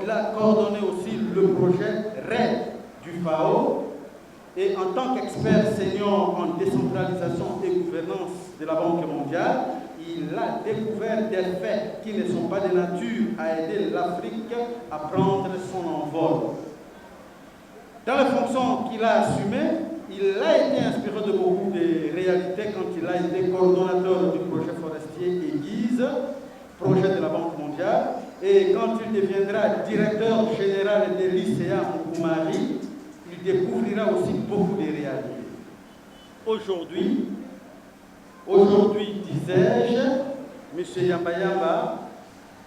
il a coordonné aussi le projet RED du FAO. Et en tant qu'expert senior en décentralisation et gouvernance de la Banque mondiale, il a découvert des faits qui ne sont pas de nature à aider l'Afrique à prendre son envol. Dans les fonctions qu'il a assumées, il a été inspiré de beaucoup de réalités quand il a été coordonnateur du projet forestier Aiguise, projet de la Banque mondiale, et quand il deviendra directeur général des lycéens en Koumari, il découvrira aussi beaucoup de réalités. Aujourd'hui, disais-je, M. Yamba Yamba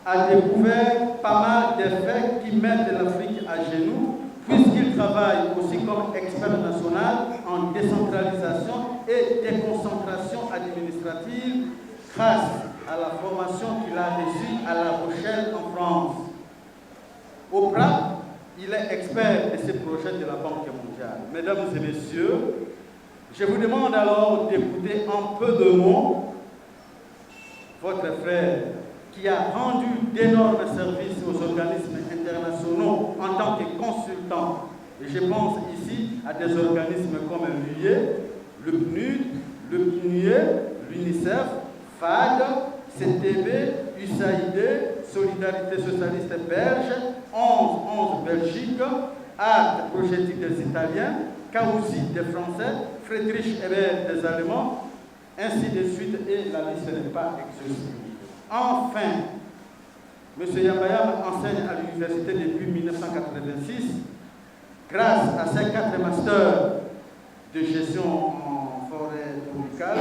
a découvert pas mal d'effets qui mettent l'Afrique à genoux, puisqu'il travaille aussi comme expert national en décentralisation et déconcentration administrative grâce à la formation qu'il a reçue à La Rochelle en France. Au Prat, il est expert de ces projets de la Banque mondiale. Mesdames et messieurs, je vous demande alors d'écouter un peu de mots votre frère qui a rendu d'énormes services aux organismes internationaux en tant que consultant. Et je pense ici à des organismes comme l'UE, le PNUD, le PNUE, l'UNICEF, FAD, CTB, USAID, Solidarité Socialiste Belge, 11 Belgique, Art Projetique des Italiens, Caouzi des Français, Friedrich Ebert des Allemands, ainsi de suite, et la liste n'est pas exhaustive. Enfin, M. Yamba enseigne à l'université depuis 1986. Grâce à ses 4 masters de gestion en forêt tropicale,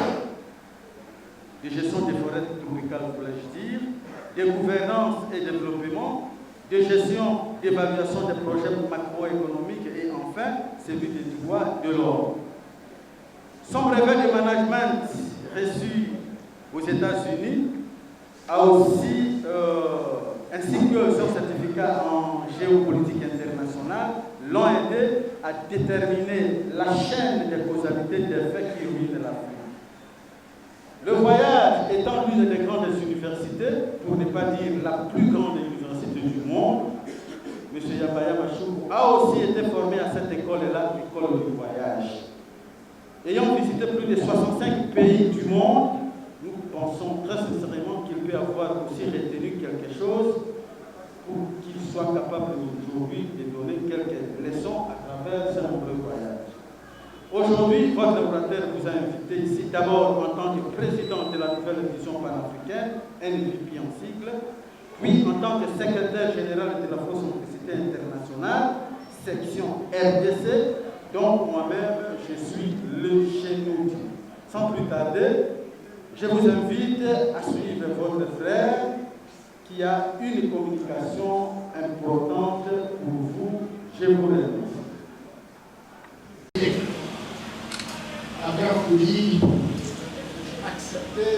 de gestion des forêts tropicales, voulais-je dire, de gouvernance et développement, de gestion d'évaluation des projets macroéconomiques et enfin celui des droits de l'homme. Son brevet de management reçu aux États-Unis a aussi, ainsi que son certificat en géopolitique internationale, l'ont aidé à déterminer la chaîne des causalités des faits qui ruinent l'Afrique. Le voyage étant l'une des grandes universités, pour ne pas dire la plus grande université du monde, M. Yamba Machou a aussi été formé à cette école-là, l'école du voyage. Ayant visité plus de 65 pays du monde, nous pensons très sincèrement qu'il peut avoir aussi retenu quelque chose pour qu'il soit capable aujourd'hui de donner quelques leçons à travers ce nombreux voyages. Aujourd'hui, votre orateur vous a invité ici d'abord en tant que président de la nouvelle vision panafricaine, NVP en sigle, puis en tant que secrétaire général de la Francophonie internationale, section RDC, dont moi-même je suis le chénoudi. Sans plus tarder, je vous invite à suivre votre frère qui a une communication importante pour vous. Je vous remercie. Avoir voulu accepter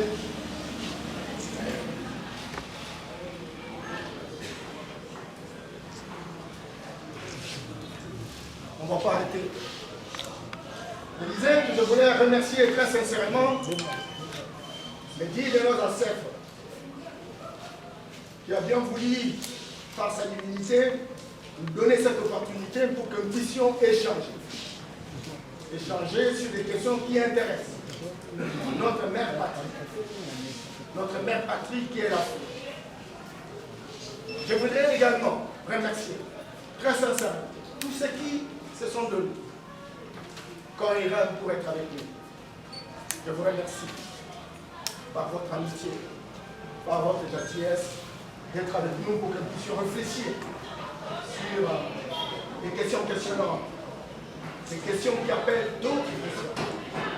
on ne va pas arrêter. Je disais que je voulais remercier très sincèrement les 10 de nos ancêtres qui a bien voulu, par sa divinité, nous donner cette opportunité pour que nous puissions échanger. Échanger sur des questions qui intéressent notre mère patrie. Notre mère patrie qui est l'Afrique. Je voudrais également remercier très sincèrement tous ceux qui se sont donnés quand ils rêvent pour être avec nous. Je vous remercie par votre amitié, par votre gentillesse, d'être avec nous pour que nous puissions réfléchir sur des questions questionnantes. Des questions qui appellent d'autres questions,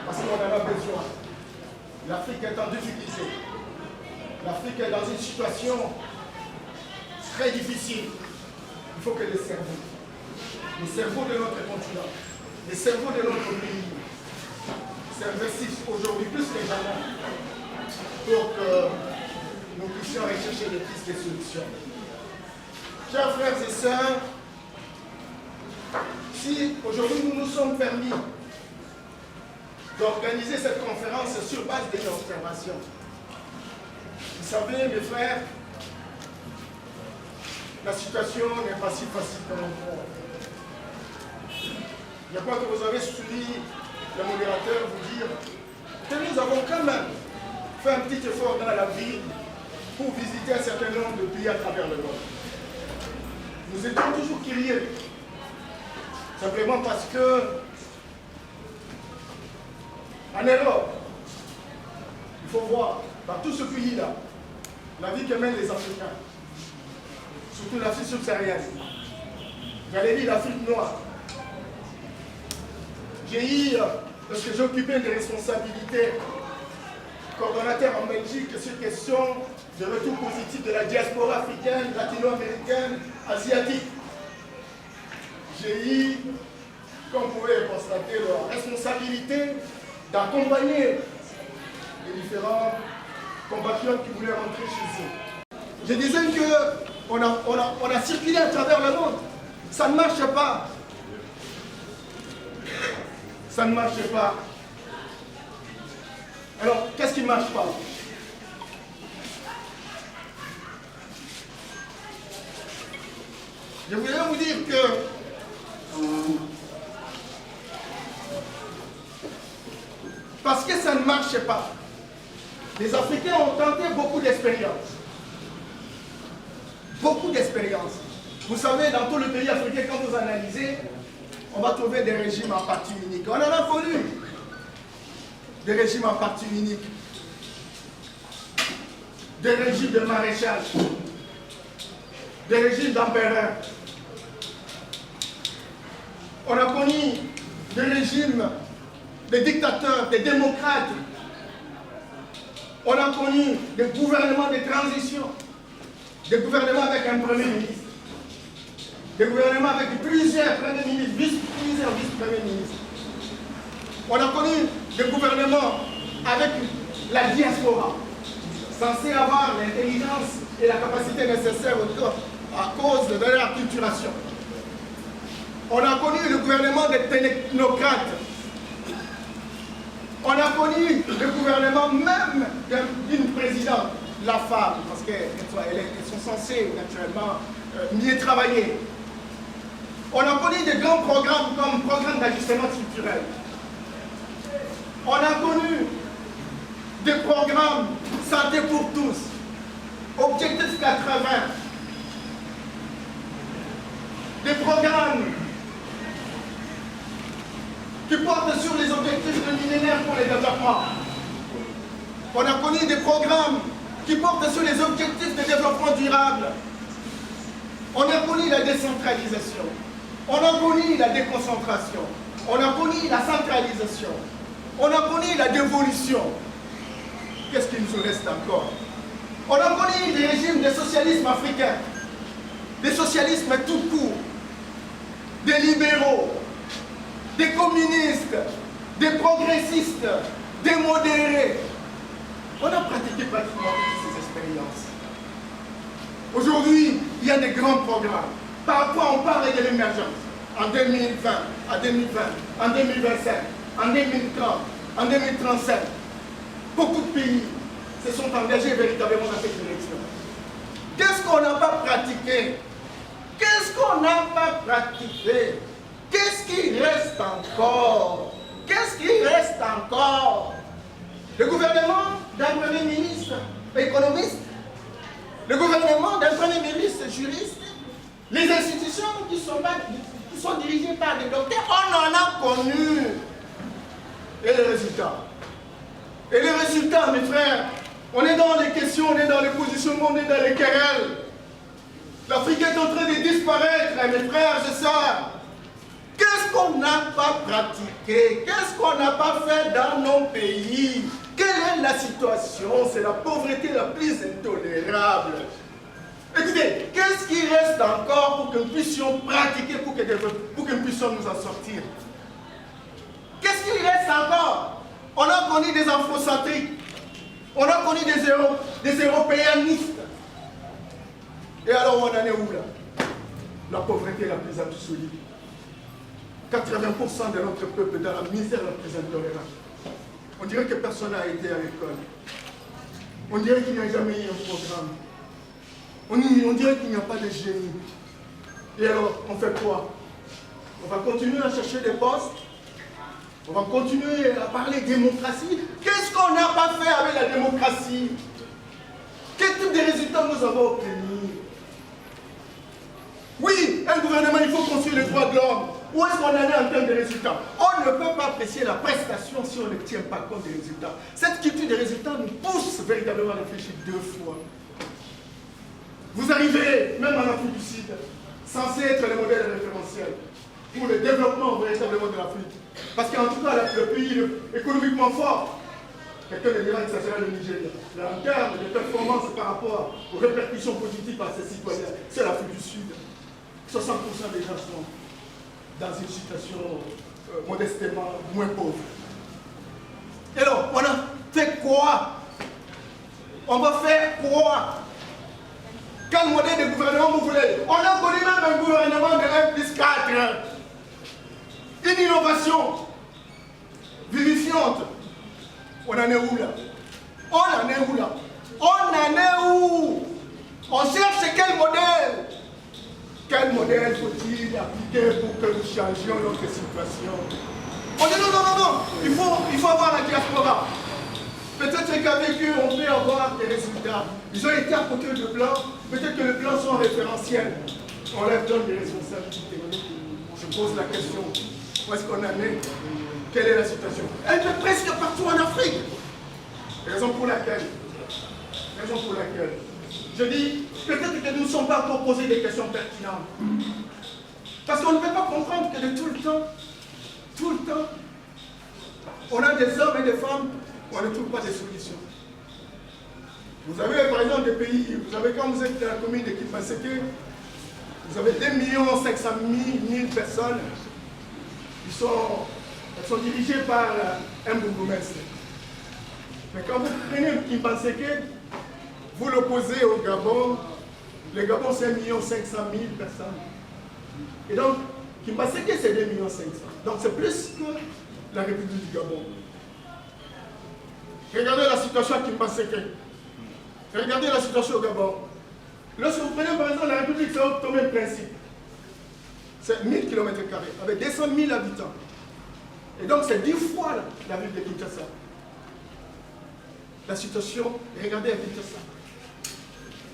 parce qu'on en a besoin. L'Afrique est en difficulté. L'Afrique est dans une situation très difficile. Il faut que les cerveaux de notre continent, les cerveaux de notre pays, s'investissent aujourd'hui plus que jamais pour que nous puissions rechercher des pistes de solutions. Chers frères et sœurs, si aujourd'hui nous nous sommes permis d'organiser cette conférence sur base des observations, vous savez, mes frères, la situation n'est pas si facile comme on croit. Je crois que vous avez suivi le modérateur vous dire que nous avons quand même fait un petit effort dans la vie pour visiter un certain nombre de pays à travers le monde. Nous étions toujours curieux, simplement parce que en Europe, il faut voir dans tout ce pays-là la vie que mènent les Africains, surtout l'Afrique subsaharienne. J'allais dire l'Afrique noire. J'ai eu, parce que j'ai occupé des responsabilités, coordonnateur en Belgique sur question de retour positif de la diaspora africaine, latino-américaine, asiatique. J'ai eu, comme vous pouvez constater, la responsabilité d'accompagner les différents compatriotes qui voulaient rentrer chez eux. Je disais qu'on a circulé à travers le monde. Ça ne marche pas. Ça ne marche pas. Alors, qu'est-ce qui ne marche pas? Je voulais vous dire que parce que ça ne marche pas, les Africains ont tenté beaucoup d'expériences. Beaucoup d'expériences. Vous savez, dans tout le pays africain, quand vous analysez, on va trouver des régimes en partie unique. On en a connu des régimes en partie unique, des régimes de maréchal, des régimes d'empereurs. On a connu des régimes des dictateurs, des démocrates. On a connu des gouvernements de transition, des gouvernements avec un premier ministre, des gouvernements avec plusieurs premiers ministres, plusieurs vice-premiers ministres. On a connu des gouvernements avec la diaspora, censés avoir l'intelligence et la capacité nécessaire à cause de leur acculturation. On a connu le gouvernement des technocrates. On a connu le gouvernement même d'une présidente, la femme, parce qu'elles sont censées naturellement mieux travailler. On a connu des grands programmes comme programme d'ajustement structurel. On a connu des programmes santé pour tous, objectif 80, des programmes qui portent sur les objectifs de millénaire pour le développement. On a connu des programmes qui portent sur les objectifs de développement durable. On a connu la décentralisation. On a connu la déconcentration. On a connu la centralisation. On a connu la dévolution. Qu'est-ce qu'il nous reste encore? On a connu des régimes de socialisme africain, des socialismes tout court, des libéraux, des communistes, des progressistes, des modérés. On a pratiqué pratiquement toutes ces expériences. Aujourd'hui, il y a des grands programmes. Parfois, on parle de l'émergence. En 2020, en 2020, en 2025, en 2030, en 2035. Beaucoup de pays se sont engagés véritablement dans cette direction. Qu'est-ce qu'on n'a pas pratiqué? Qu'est-ce qu'on n'a pas pratiqué? Qu'est-ce qui reste encore? Qu'est-ce qui reste encore? Le gouvernement d'un premier ministre économiste, le gouvernement d'un premier ministre juriste, les institutions qui sont dirigées par des docteurs, on en a connu. Et les résultats? Et les résultats, mes frères, on est dans les questions, on est dans les positionnements, on est dans les querelles. L'Afrique est en train de disparaître, mes frères et sœurs. Qu'est-ce qu'on n'a pas pratiqué? Qu'est-ce qu'on n'a pas fait dans nos pays? Quelle est la situation? C'est la pauvreté la plus intolérable. Écoutez, qu'est-ce qui reste encore pour que nous puissions pratiquer, pour que nous puissions nous en sortir? Qu'est-ce qui reste encore? On a connu des afrocentriques, on a connu des européanistes. Et alors on en est où là? La pauvreté la plus absolue. 80% de notre peuple dans la misère la plus intolérable. On dirait que personne n'a été à l'école. On dirait qu'il n'y a jamais eu un programme. On dirait qu'il n'y a pas de génie. Et alors, on fait quoi? On va continuer à chercher des postes. On va continuer à parler démocratie. Qu'est-ce qu'on n'a pas fait avec la démocratie? Quel type de résultats nous avons obtenus? Oui, un gouvernement, il faut construire les droits de l'homme. Où est-ce qu'on en est en termes de résultats? On ne peut pas apprécier la prestation si on ne tient pas compte des résultats. Cette culture des résultats nous pousse véritablement à réfléchir deux fois. Vous arrivez, même en Afrique du Sud, censé être le modèle référentiel pour le développement véritablement de l'Afrique. Parce qu'en tout cas, le pays économiquement fort, quelqu'un ne dira que ça sera le Nigeria. Mais en termes de performance par rapport aux répercussions positives à ses citoyens, c'est l'Afrique du Sud. 60% des gens sont dans une situation modestement moins pauvre. Et alors, on a fait quoi? On va faire quoi? Quel modèle de gouvernement vous voulez? On a connu même un gouvernement de 1+4. Une innovation vivifiante. On en est où là? On en est où là? On en est où? On cherche quel modèle? Quel modèle faut-il appliquer pour que nous changions notre situation? On dit non, il faut avoir la diaspora. Peut-être qu'avec eux, on peut avoir des résultats. Ils ont été à côté de blanc, peut-être que les blancs sont référentiels. On leur donne des responsabilités. Je pose la question, où est-ce qu'on en est? Quelle est la situation? Elle est presque partout en Afrique. Raison pour laquelle je dis, peut-être que nous ne sommes pas encore posés des questions pertinentes. Parce qu'on ne peut pas comprendre que de tout le temps, on a des hommes et des femmes où on ne trouve pas de solutions. Vous avez par exemple des pays, vous avez quand vous êtes dans la commune de Kimbaseke, vous avez 2 500 000 personnes qui sont dirigées par un bourgmestre. Mais quand vous prenez Kimbaseke, vous l'opposez au Gabon, le Gabon c'est 1 500 000 personnes. Et donc, Kimbaseke c'est 2 500 000. Donc c'est plus que la République du Gabon. Regardez la situation à Kimbaseke. Regardez la situation au Gabon. Lorsque vous prenez par exemple la République, c'est au même principe. C'est 1000 km², avec 200 000 habitants. Et donc c'est 10 fois la ville de Kinshasa. La situation, regardez à Kinshasa.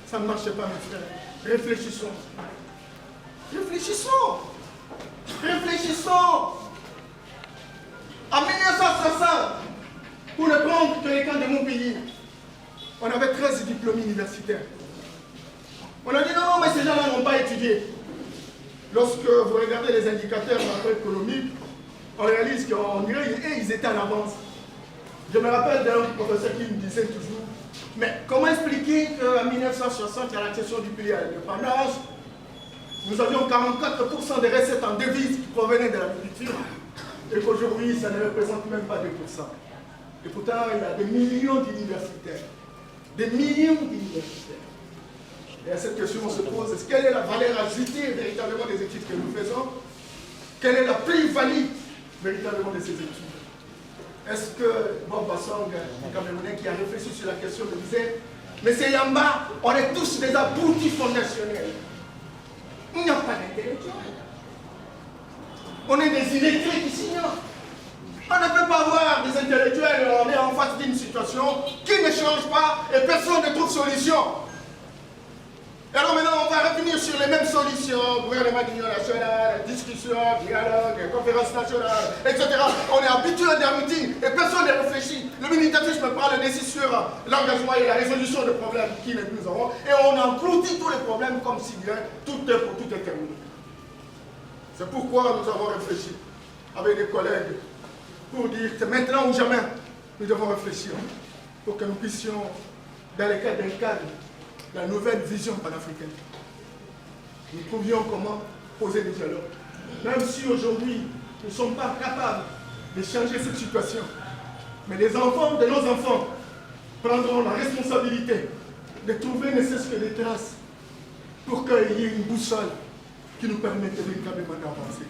Ça ne marche pas, mes frères. Réfléchissons. En 1960, pour ne prendre que les cas de mon pays, on avait 13 diplômes universitaires. On a dit non, mais ces gens-là n'ont pas étudié. Lorsque vous regardez les indicateurs macroéconomiques, on réalise qu'on dirait qu'ils étaient en avance. Je me rappelle d'un professeur qui me disait toujours, mais comment expliquer qu'en 1960, à l'accession du pays à l'indépendance, nous avions 44% des recettes en devises qui provenaient de l'agriculture, et qu'aujourd'hui, ça ne représente même pas 2%. Et pourtant, il y a des millions d'universitaires. Et à cette question, on se pose, quelle est la valeur ajoutée véritablement des études que nous faisons? Quelle est la plus-value véritablement de ces études? Est-ce que Bob Bassong, le Camerounais qui a réfléchi sur la question, me disait, mais c'est Yamba, on est tous des abrutis fondationnels. Il n'y a pas d'intellectuels. On est des illettrés qui s'ignorent. On ne peut pas avoir des intellectuels, on est en face d'une situation qui ne change pas et personne ne trouve solution. Et alors maintenant, on va revenir sur les mêmes solutions, gouvernement d'union nationale, discussion, dialogue, conférence nationale, etc. On est habitué à des routines et personne ne réfléchit. Le militarisme parle ici sur l'engagement et la résolution des problèmes qui nous avons et on engloutit tous les problèmes comme si bien tout est terminé. C'est pourquoi nous avons réfléchi avec des collègues pour dire que maintenant ou jamais, nous devons réfléchir pour que nous puissions, dans le cadre d'un cadre, la nouvelle vision panafricaine, nous trouvions comment poser des dialogues. Même si aujourd'hui, nous ne sommes pas capables de changer cette situation, mais les enfants de nos enfants prendront la responsabilité de trouver ne serait-ce que des traces pour qu'il y ait une boussole qui nous permette véritablement d'avancer.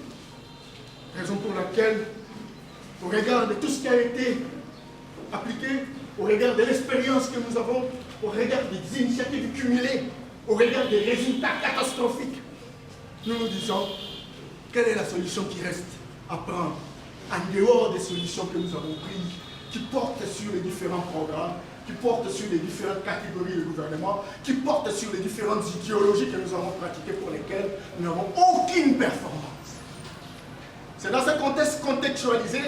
Raison pour laquelle, au regard de tout ce qui a été appliqué, au regard de l'expérience que nous avons, au regard des initiatives cumulées au regard des résultats catastrophiques, nous nous disons, quelle est la solution qui reste à prendre, en dehors des solutions que nous avons prises, qui portent sur les différents programmes, qui portent sur les différentes catégories de gouvernement, qui portent sur les différentes idéologies que nous avons pratiquées pour lesquelles nous n'avons aucune performance. C'est dans ce contexte contextualisé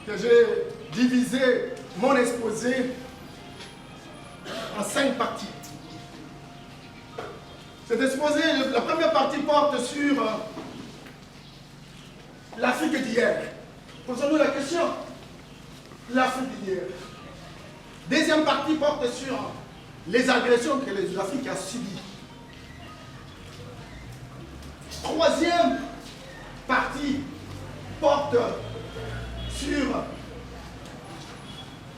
que j'ai divisé mon exposé en 5 parties. Cet exposé, la première partie porte sur l'Afrique d'hier. Posons-nous la question. L'Afrique d'hier. Deuxième partie porte sur les agressions que l'Afrique a subies. Troisième partie porte sur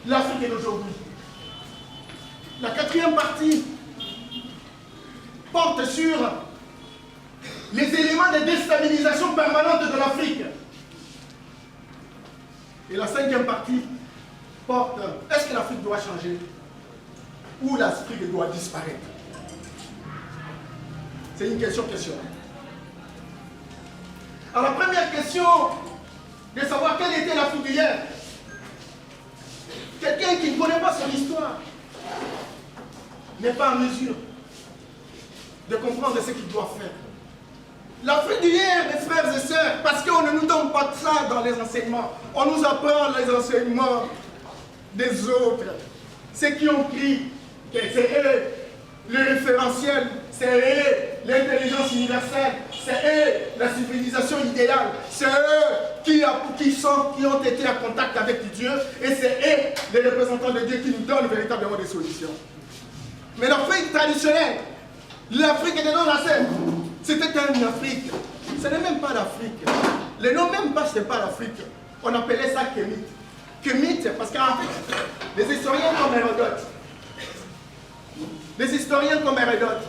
l'Afrique d'aujourd'hui. La quatrième partie porte sur les éléments de déstabilisation permanente de l'Afrique. Et la cinquième partie porte, est-ce que l'Afrique doit changer ou l'Afrique doit disparaître? C'est une question. Alors la première question, de savoir quelle était l'Afrique d'hier. Quelqu'un qui ne connaît pas son histoire n'est pas en mesure de comprendre ce qu'il doit faire. L'Afrique d'hier, mes frères et sœurs, parce qu'on ne nous donne pas ça dans les enseignements. On nous apprend les enseignements des autres. Ceux qui ont pris, c'est eux le référentiel, c'est eux l'intelligence universelle, c'est eux la civilisation idéale, c'est eux qui ont été en contact avec Dieu, et c'est eux les représentants de Dieu qui nous donnent véritablement des solutions. Mais l'Afrique traditionnelle, l'Afrique était dans la scène, c'était une Afrique. Ce n'est même pas l'Afrique. Le nom même pas, ce n'est pas l'Afrique. On appelait ça Kémite. Kémite, parce qu'en fait, les historiens comme Hérodote,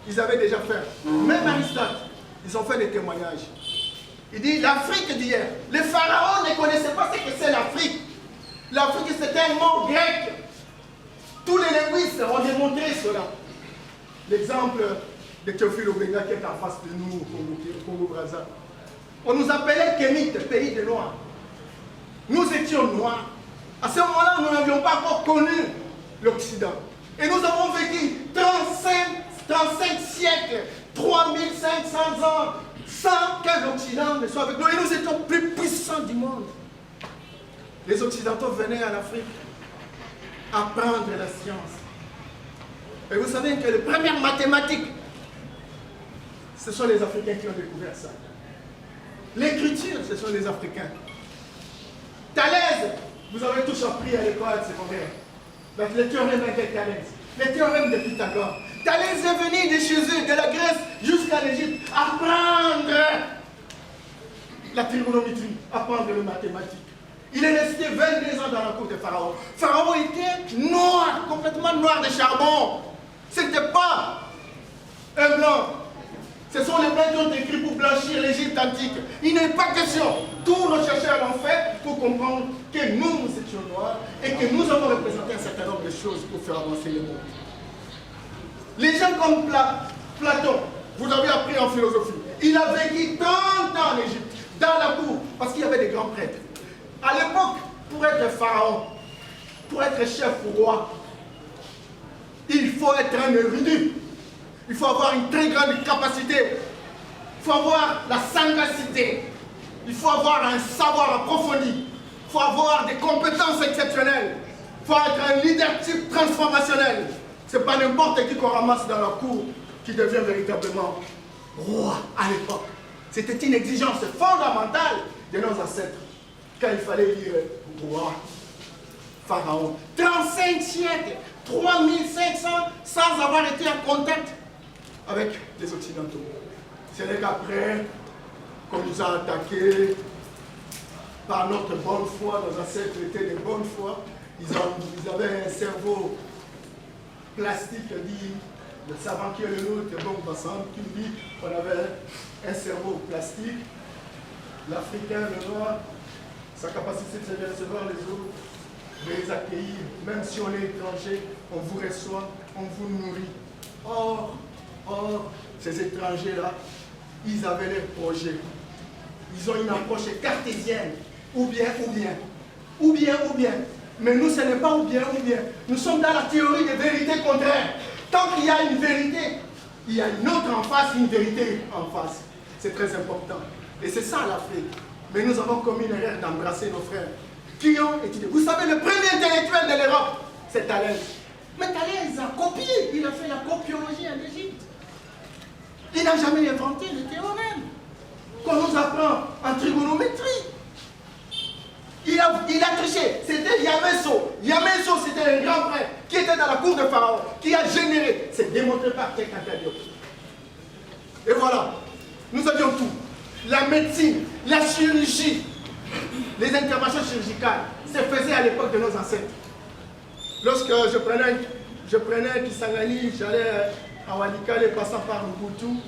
ils avaient déjà fait. Même Aristote, ils ont fait des témoignages. Il dit l'Afrique d'hier. Les pharaons ne connaissaient pas ce que c'est l'Afrique. L'Afrique, c'était un mot grec. Tous les linguistes ont démontré cela. L'exemple de Théophile Obenga qui est en face de nous au Congo-Brazza. On nous appelait Kémite, pays des Noirs. Nous étions noirs. À ce moment-là, nous n'avions pas encore connu l'Occident. Et nous avons vécu 35 siècles, 3500 ans, sans que l'Occident ne soit avec nous. Et nous étions plus puissants du monde. Les Occidentaux venaient en Afrique apprendre la science. Et vous savez que les premières mathématiques, ce sont les Africains qui ont découvert ça. L'écriture, ce sont les Africains. Thalès, vous avez tous appris à l'école secondaire. Les théorèmes de Thalès, les théorèmes de Pythagore. Thalès est venu de chez eux, de la Grèce jusqu'à l'Égypte, apprendre la trigonométrie, apprendre les mathématiques. Il est resté 22 ans dans la cour de Pharaon. Pharaon était noir, complètement noir de charbon. Ce n'était pas un blanc. Ce sont les blancs qui ont écrit pour blanchir l'Égypte antique. Il n'est pas question. Tous nos chercheurs l'ont fait pour comprendre que nous étions noirs et que nous avons représenté un certain nombre de choses pour faire avancer le monde. Les gens comme Platon, vous avez appris en philosophie, il a vécu 30 ans en Égypte, dans la cour, parce qu'il y avait des grands prêtres. À l'époque, pour être pharaon, pour être chef roi, il faut être un érudit. Il faut avoir une très grande capacité. Il faut avoir la sagacité. Il faut avoir un savoir approfondi. Il faut avoir des compétences exceptionnelles. Il faut être un leadership transformationnel. Ce n'est pas n'importe qui qu'on ramasse dans la cour qui devient véritablement roi à l'époque. C'était une exigence fondamentale de nos ancêtres. Quand il fallait lire roi, pharaon. 35 siècles, 3500 sans avoir été en contact avec les Occidentaux. Ce n'est qu'après qu'on nous a attaqués par notre bonne foi, nos ancêtres étaient de bonne foi. Ils avaient un cerveau plastique, dit le savant qui est le nôtre, bon passant, qui dit qu'on avait un cerveau plastique. L'Africain, le Noir, sa capacité de recevoir les autres, de les accueillir, même si on est étranger, on vous reçoit, on vous nourrit. Or, ces étrangers-là, ils avaient leurs projets. Ils ont une approche cartésienne. Ou bien. Mais nous, ce n'est pas ou bien. Nous sommes dans la théorie des vérités contraires. Tant qu'il y a une vérité, il y a une autre en face, une vérité en face. C'est très important. Et c'est ça l'Afrique. Mais nous avons commis l'erreur d'embrasser nos frères qui ont étudié. Vous savez, le premier intellectuel de l'Europe, c'est Thalès. Mais Thalès a copié. Il a fait la copiologie en Égypte. Il n'a jamais inventé le théorème qu'on nous apprend en trigonométrie. Il a triché. C'était Yameso. Yameso, c'était un grand frère qui était dans la cour de Pharaon, qui a généré. C'est démontré par quelqu'un d'autre. Et voilà. Nous avions tout. La médecine, la chirurgie, les interventions chirurgicales, se faisaient à l'époque de nos ancêtres. Lorsque je prenais Kisangani, j'allais à Walikale, passant par Mobutu,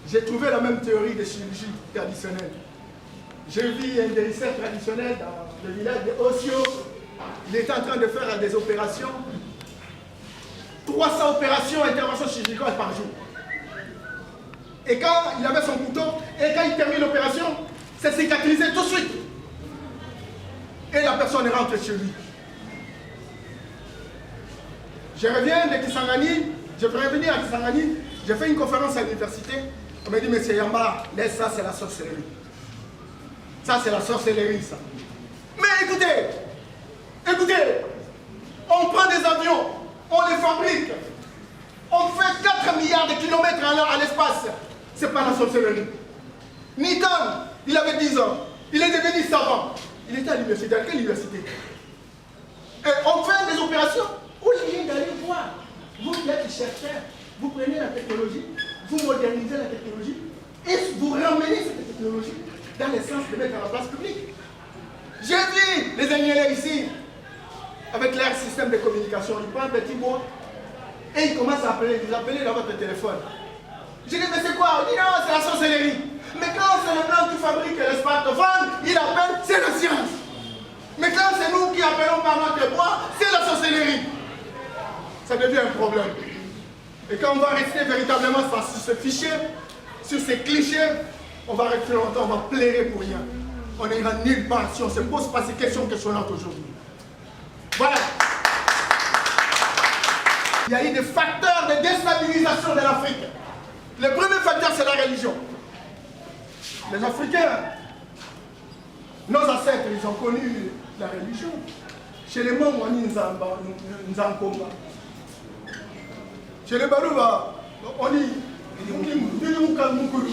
j'ai trouvé la même théorie de chirurgie traditionnelle. J'ai vu un guérisseur traditionnel dans le village de Osio. Il était en train de faire des opérations. 300 opérations, interventions chirurgicales par jour. Et quand il avait son couteau, et quand il termine l'opération, c'est cicatrisé tout de suite. Et la personne est rentrée chez lui. Je reviens de Kisangani, je vais revenir à Kisangani, j'ai fait une conférence à l'université. On m'a dit, mais c'est Yamba, laisse ça, c'est la sorcellerie. Ça, c'est la sorcellerie, ça. Mais écoutez, on prend des avions, on les fabrique, on fait 4 milliards de kilomètres à l'espace. C'est pas la sorcellerie. Newton, il avait 10 ans, il est devenu savant. Il était à l'université. À quelle université? Et on fait des opérations. Au lieu d'aller voir, vous qui êtes chercheurs, vous prenez la technologie, vous modernisez la technologie et vous ramenez cette technologie dans le sens de mettre à la place publique. J'ai vu les ingénieurs ici, avec leur système de communication, ils prennent un petit bois et ils commencent à appeler, vous appelez dans votre téléphone. J'ai dit, mais c'est quoi? On dit non, c'est la sorcellerie. Mais quand c'est le blanc qui fabrique le smartphone, il appelle, c'est la science. Mais quand c'est nous qui appelons par notre bois, c'est la sorcellerie. Ça devient un problème. Et quand on va rester véritablement sur ce fichier, sur ces clichés, on va rester longtemps, on va plairer pour rien. On n'ira nulle part si on ne se pose pas ces questions questionnantes aujourd'hui. Voilà. Il y a eu des facteurs de déstabilisation de l'Afrique. Le premier facteur, c'est la religion. Les Africains, nos ancêtres, ils ont connu la religion. Chez les Mons, on dit Nzankomba. Chez les Balouba, on dit Mukuru.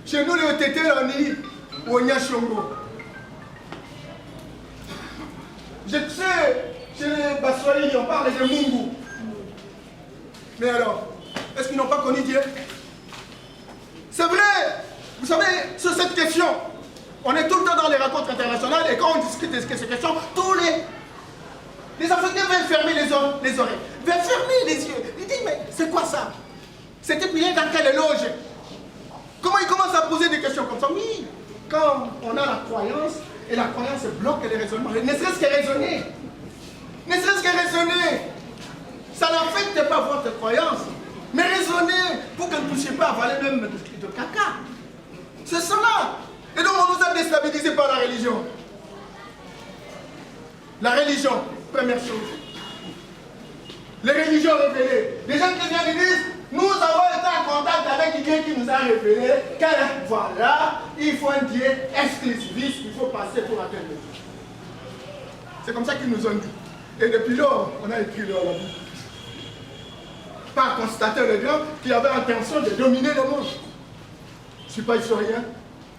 Chez nous, les Tété, on dit Onyashongo. Je sais, chez les Baswahili, on parle de Mungu. Mais alors, est-ce qu'ils n'ont pas connu Dieu? C'est vrai. Vous savez, sur cette question, on est tout le temps dans les rencontres internationales et quand on discute de ces questions, tous les Africains veulent fermer les oreilles, veulent fermer les yeux. Ils disent, mais c'est quoi ça? C'était plié dans quelle loge? Comment ils commencent à poser des questions comme ça? Oui, quand on a la croyance, et la croyance bloque les raisonnements. Ne serait-ce que raisonner. Ne serait-ce que raisonner. Ça n'affecte pas votre croyance. Mais raisonnez pour que vous ne puissiez pas avaler même de caca. C'est cela. Et donc on nous a déstabilisés par la religion. La religion, première chose. Les religions révélées. Les gens qui viennent disent, nous avons été en contact avec quelqu'un qui nous a révélé que voilà, il faut un Dieu exclusiviste, il faut passer pour atteindre Dieu. C'est comme ça qu'ils nous ont dit. Et depuis lors, on a écrit leur la Bible. Pas constater le grand qui avait intention de dominer le monde. Je ne suis pas historien,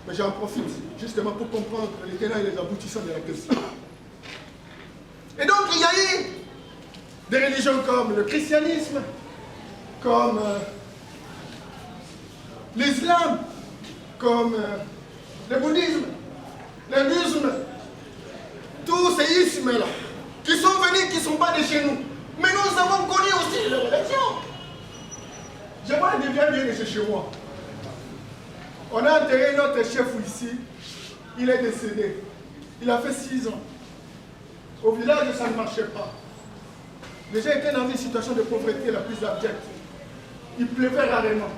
mais j'en profite justement pour comprendre les tenants et les aboutissants de la question. Et donc il y a eu des religions comme le christianisme, comme l'islam, comme le bouddhisme, l'hindouisme, tous ces ismes-là, qui sont venus, qui ne sont pas de chez nous. Mais nous avons connu aussi les religions. J'aimerais bien de chez moi. On a enterré notre chef ici. Il est décédé. Il a fait 6 ans. Au village, ça ne marchait pas. Les gens étaient dans une situation de pauvreté la plus abjecte. Il pleuvait rarement.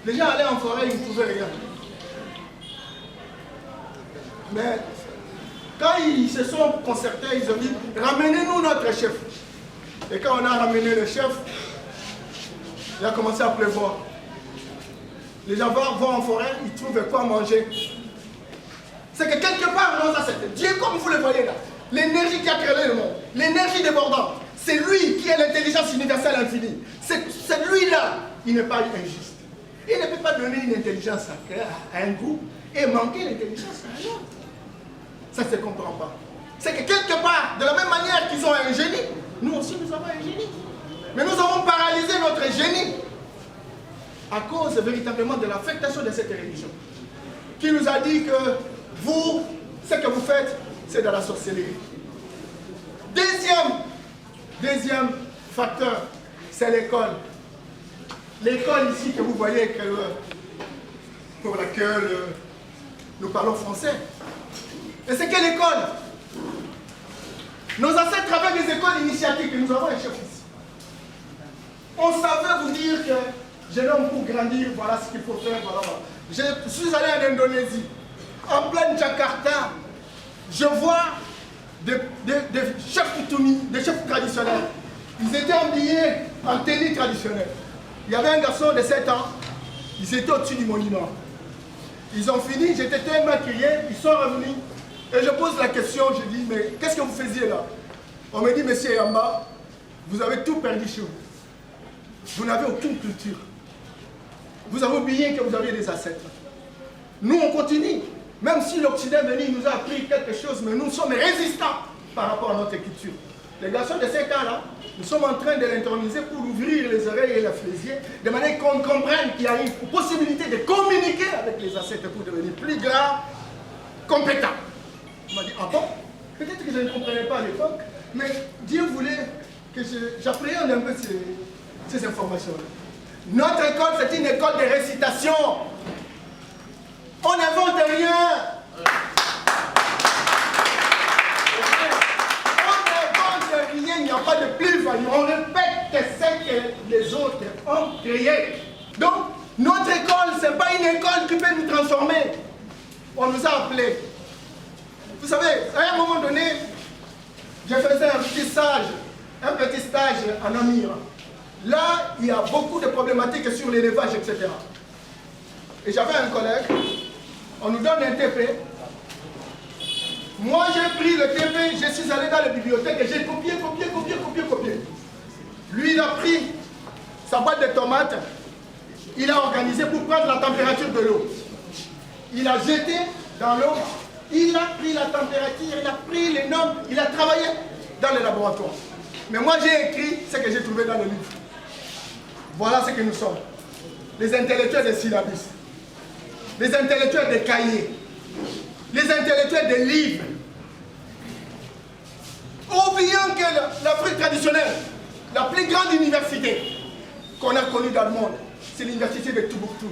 Les gens allaient en forêt, ils ne trouvaient rien. Mais quand ils se sont concertés, ils ont dit, ramenez-nous notre chef. Et quand on a ramené le chef, il a commencé à pleuvoir. Les gens vont en forêt, ils trouvent quoi manger. C'est que quelque part, non, ça c'est Dieu comme vous le voyez là. L'énergie qui a créé le monde, l'énergie débordante, c'est lui qui est l'intelligence universelle infinie. C'est lui-là, il n'est pas injuste. Il ne peut pas donner une intelligence à un groupe et manquer l'intelligence à un autre. Ça ne se comprend pas. C'est que quelque part, de la même manière qu'ils ont un génie, nous aussi nous avons un génie. Mais nous avons paralysé notre génie à cause véritablement de l'affectation de cette religion. Qui nous a dit que vous, ce que vous faites, c'est de la sorcellerie. Deuxième facteur, c'est l'école. L'école ici que vous voyez, pour laquelle nous parlons français. Et c'est quelle école? Nos ancêtres avaient des écoles initiatiques et nous avons un chef ici. On savait vous dire que jeune homme pour grandir, voilà ce qu'il faut faire, voilà. Je suis allé en Indonésie, en pleine Jakarta, je vois des chefs coutumiers, des chefs traditionnels. Ils étaient habillés en tenue traditionnelle. Il y avait un garçon de 7 ans, ils étaient au-dessus du monument. Ils ont fini, j'étais tellement crié, ils sont revenus. Et je pose la question, je dis, mais qu'est-ce que vous faisiez là? On me dit, monsieur Yamba, vous avez tout perdu chez vous. Vous n'avez aucune culture. Vous avez oublié que vous aviez des ancêtres. Nous, on continue. Même si l'Occident est venu, il nous a appris quelque chose, mais nous sommes résistants par rapport à notre culture. Les garçons de 5 ans là, nous sommes en train de l'introniser pour ouvrir les oreilles et la flésier, de manière qu'on comprenne qu'il y a une possibilité de communiquer avec les ancêtres pour devenir plus grands, compétents. On m'a dit, ah bon? Peut-être que je ne comprenais pas à l'époque, mais Dieu voulait que j'appréhende un peu ces informations-là. Notre école, c'est une école de récitation. On n'invente rien. Il n'y a pas de plus-value. On répète ce que les autres ont créé. Donc, notre école, ce n'est pas une école qui peut nous transformer. On nous a appelés. Vous savez, à un moment donné, je faisais un petit stage en Amir. Là, il y a beaucoup de problématiques sur l'élevage, etc. Et j'avais un collègue, on nous donne un TP. Moi, j'ai pris le TP, je suis allé dans la bibliothèque et j'ai copié. Lui, il a pris sa boîte de tomates, il a organisé pour prendre la température de l'eau. Il a jeté dans l'eau, il a pris la température, il a pris les normes, il a travaillé dans le laboratoire. Mais moi, j'ai écrit ce que j'ai trouvé dans le livre. Voilà ce que nous sommes. Les intellectuels des syllabus, les intellectuels des cahiers, les intellectuels des livres. Oublions que l'Afrique traditionnelle, la plus grande université qu'on a connue dans le monde, c'est l'université de Tombouctou.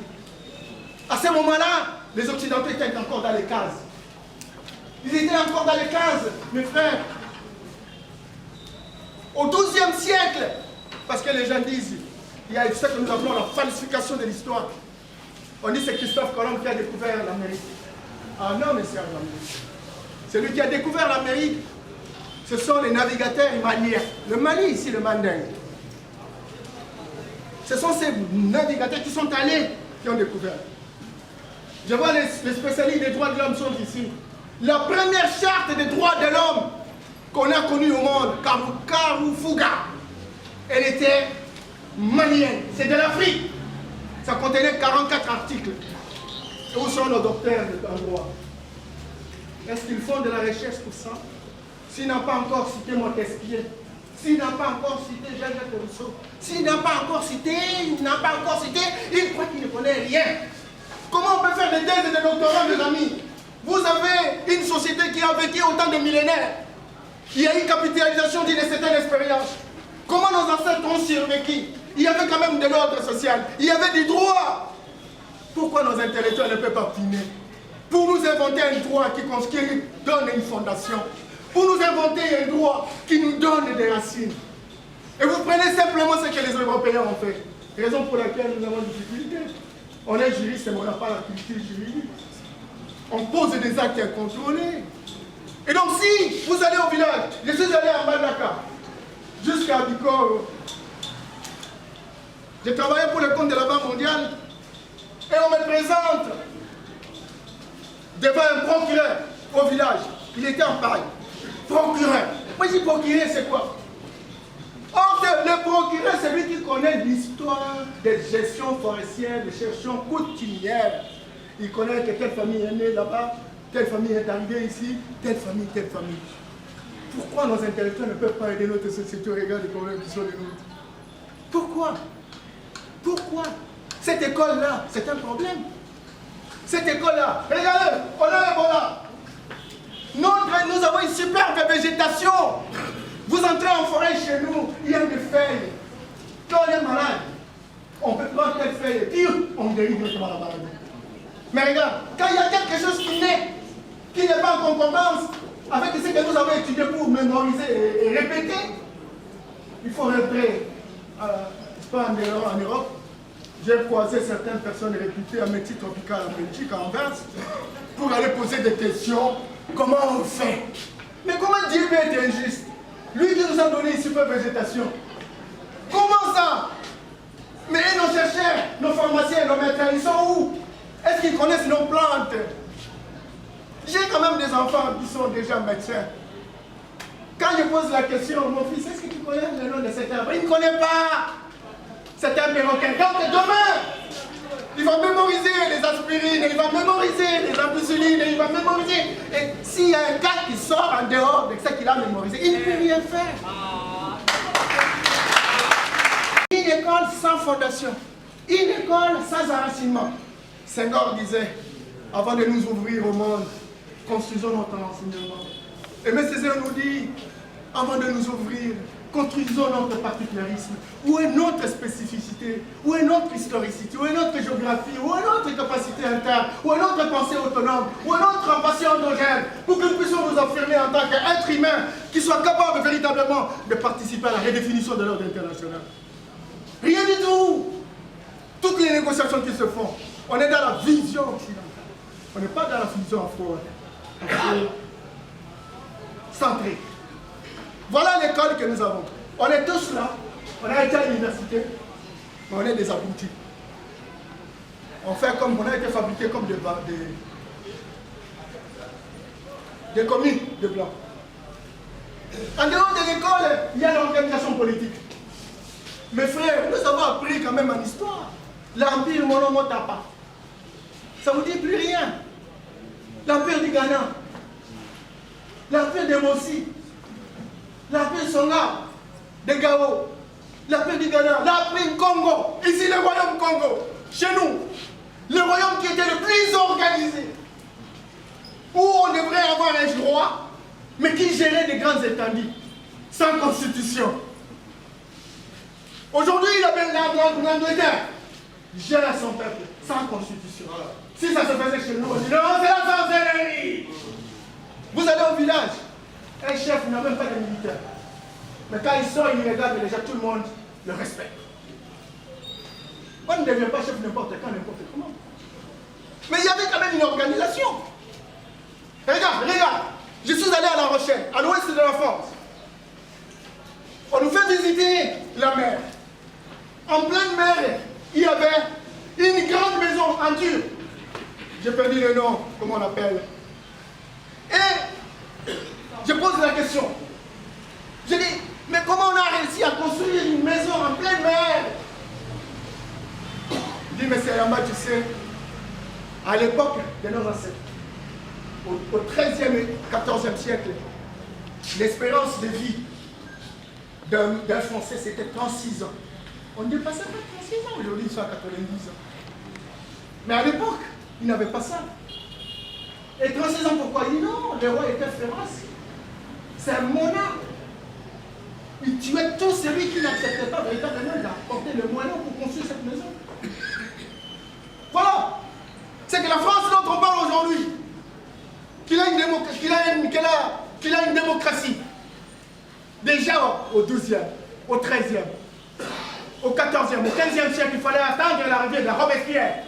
À ce moment-là, les Occidentaux étaient encore dans les cases. Ils étaient encore dans les cases, mes frères. Au XIIe siècle, parce que les gens disent, il y a ce que nous appelons la falsification de l'histoire. On dit que c'est Christophe Colomb qui a découvert l'Amérique. Ah non, mais c'est l'Amérique. Celui qui a découvert l'Amérique, ce sont les navigateurs maliens. Le Mali, ici, le Mandingue. Ce sont ces navigateurs qui sont allés, qui ont découvert. Je vois les spécialistes des droits de l'homme sont ici. La première charte des droits de l'homme qu'on a connue au monde, Karoufouga, elle était malienne. C'est de l'Afrique. Ça contenait 44 articles. Et où sont nos docteurs en droit? Est-ce qu'ils font de la recherche pour ça? S'il n'a pas encore cité Montesquieu, s'il n'a pas encore cité Jean-Jacques Rousseau, s'il n'a pas encore cité, il croit qu'il ne connaît rien. Comment on peut faire des thèses et des doctorats, mes amis? Vous avez une société qui a vécu autant de millénaires. Il y a une capitalisation d'une certaine expérience. Comment nos ancêtres ont survécu? Il y avait quand même de l'ordre social. Il y avait des droits. Pourquoi nos intellectuels ne peuvent pas finir? Pour nous inventer un droit qui donne une fondation. Pour nous inventer un droit qui nous donne des racines. Et vous prenez simplement ce que les Européens ont fait. Raison pour laquelle nous avons des difficultés. On est juriste, mais on n'a pas la culture juridique. On pose des actes incontrôlés. Et donc si vous allez au village, je suis allé à Mbandaka, jusqu'à Bikoro. J'ai travaillé pour le compte de la Banque mondiale et on me présente devant un procureur au village. Il était en paille. Procureur. Moi je dis procureur c'est quoi? Or le procureur c'est lui qui connaît l'histoire des gestions forestières, des gestions coutumières. Il connaît que telle famille est née là-bas, telle famille est arrivée ici, telle famille, telle famille. Pourquoi nos intellectuels ne peuvent pas aider notre société au regard des problèmes qui sont les nôtres? Pourquoi? Pourquoi? Cette école-là, c'est un problème. Cette école-là, regardez, on a un Ebola. Nous avons une superbe végétation. Vous entrez en forêt chez nous, il y a des feuilles. Quand on est malade, on peut prendre telle feuille et puis on dérive directement la maladie. Mais regarde, quand il y a quelque chose qui n'est pas en concordance avec ce que nous avons étudié pour mémoriser et répéter, il faut rentrer en Europe. J'ai croisé certaines personnes réputées en médecine tropicale en Belgique, en Anvers, pour aller poser des questions. Comment on fait? Mais comment Dieu peut être injuste? Lui qui nous a donné une super végétation. Comment ça? Mais nos chercheurs, nos pharmaciens, nos médecins, ils sont où? Est-ce qu'ils connaissent nos plantes? J'ai quand même des enfants qui sont déjà médecins. Quand je pose la question, mon fils, est-ce que tu connais le nom de cet arbre? Il ne connaît pas. C'est un perroquet. Donc demain, il va mémoriser les aspirines, il va mémoriser les ampicillines, il va mémoriser. Et s'il y a un cas qui sort en dehors de ce qu'il a mémorisé, il ne peut rien faire. Une école sans fondation, une école sans enracinement. Senghor disait, avant de nous ouvrir au monde, construisons notre enseignement. Et M. Césaire nous dit, avant de nous ouvrir, construisons notre particularisme. Où est notre spécificité? Où est notre historicité? Où est notre géographie? Où est notre capacité interne? Où est notre pensée autonome? Où est notre passion endogène? Pour que nous puissions nous affirmer en tant qu'être humain qui soit capable véritablement de participer à la redéfinition de l'ordre international. Rien du tout. Toutes les négociations qui se font, on est dans la vision occidentale. On n'est pas dans la vision afro-centrée. Voilà l'école que nous avons. On est tous là, on a été à l'université, mais on est des aboutis. On fait comme, on a été fabriqués comme des communes de blancs. En dehors de l'école, il y a l'organisation politique. Mes frères, nous avons appris quand même en histoire. L'Empire Monomotapa. Ça ne vous dit plus rien. L'Empire du Ghana. L'Empire de Mossi. L'Empire Songa. De Gao. L'Empire du Ghana. L'Empire Congo. Ici, le royaume Congo. Chez nous. Le royaume qui était le plus organisé. Où on devrait avoir un roi, mais qui gérait des grandes étendues. Sans constitution. Aujourd'hui, l'Angleterre gère son peuple sans constitution. Si ça se faisait chez nous, on dit non, c'est la sorcellerie. Vous allez au village, un chef n'a même pas de militaire. Mais quand il sort, il regarde déjà tout le monde le respecte. On ne devient pas chef n'importe quand, n'importe comment. Mais il y avait quand même une organisation. Regarde, je suis allé à La Rochelle, à l'ouest de la France. On nous fait visiter la mer. En pleine mer, il y avait une grande maison en dur. J'ai perdu le nom, comment on l'appelle. Et je pose la question. Je dis, mais comment on a réussi à construire une maison en pleine mer? Je dis, mais c'est Yamba, tu sais, à l'époque de nos ancêtres, au 13e et 14e siècle, l'espérance de vie d'un Français, c'était 36 ans. On dépassait pas 36 ans, aujourd'hui ils sont à 90 ans. Mais à l'époque, ils n'avaient pas ça. Et 36 ans, pourquoi? Il dit non, le roi était féroce. C'est un monarque. Il tuait tout celui qui n'acceptait pas véritablement d'apporter le moyen pour construire cette maison. Voilà. C'est que la France dont on parle aujourd'hui, qu'il a une démocratie. Déjà au 12e. au XIIIe, au XIVe, au XVe siècle, il fallait attendre l'arrivée de la Robespierre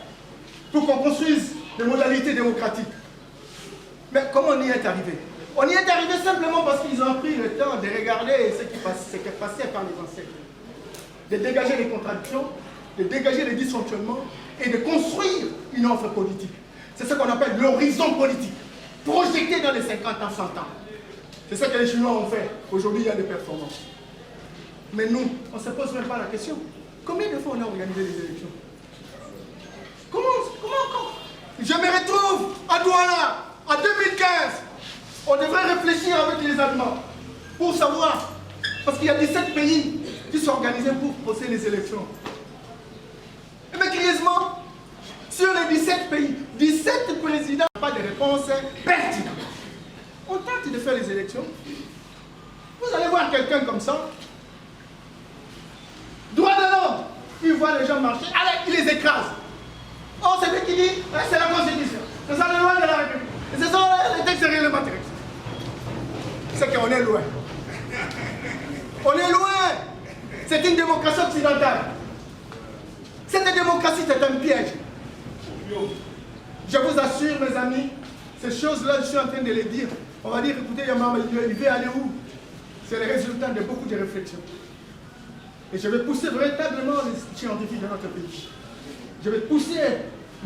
pour qu'on construise des modalités démocratiques. Mais comment on y est arrivé? On y est arrivé simplement parce qu'ils ont pris le temps de regarder ce qui passait par les ancêtres, de dégager les contradictions, de dégager les dysfonctionnements et de construire une offre politique. C'est ce qu'on appelle l'horizon politique, projeté dans les 50 ans, 100 ans. C'est ça que les Chinois ont fait. Aujourd'hui, il y a des performances. Mais nous, on ne se pose même pas la question. Combien de fois on a organisé les élections? Comment je me retrouve à Douala, en 2015. On devrait réfléchir avec les Allemands pour savoir, parce qu'il y a 17 pays qui sont organisés pour poser les élections. Et bien, curieusement, sur les 17 pays, 17 présidents n'ont pas de réponse pertinente. On tente de faire les élections. Vous allez voir quelqu'un comme ça, droit de l'homme, il voit les gens marcher, allez, il les écrase. Oh, c'est lui qui dit, c'est la Constitution, c'est ça le loi de la République, et ce sont les textes réglementaires. C'est qu'on est loin. On est loin. C'est une démocratie occidentale. Cette démocratie, c'est un piège. Je vous assure, mes amis, ces choses-là, je suis en train de les dire. On va dire, écoutez, Yamama, il veut aller où? C'est le résultat de beaucoup de réflexions. Et je vais pousser véritablement les scientifiques de notre pays. Je vais pousser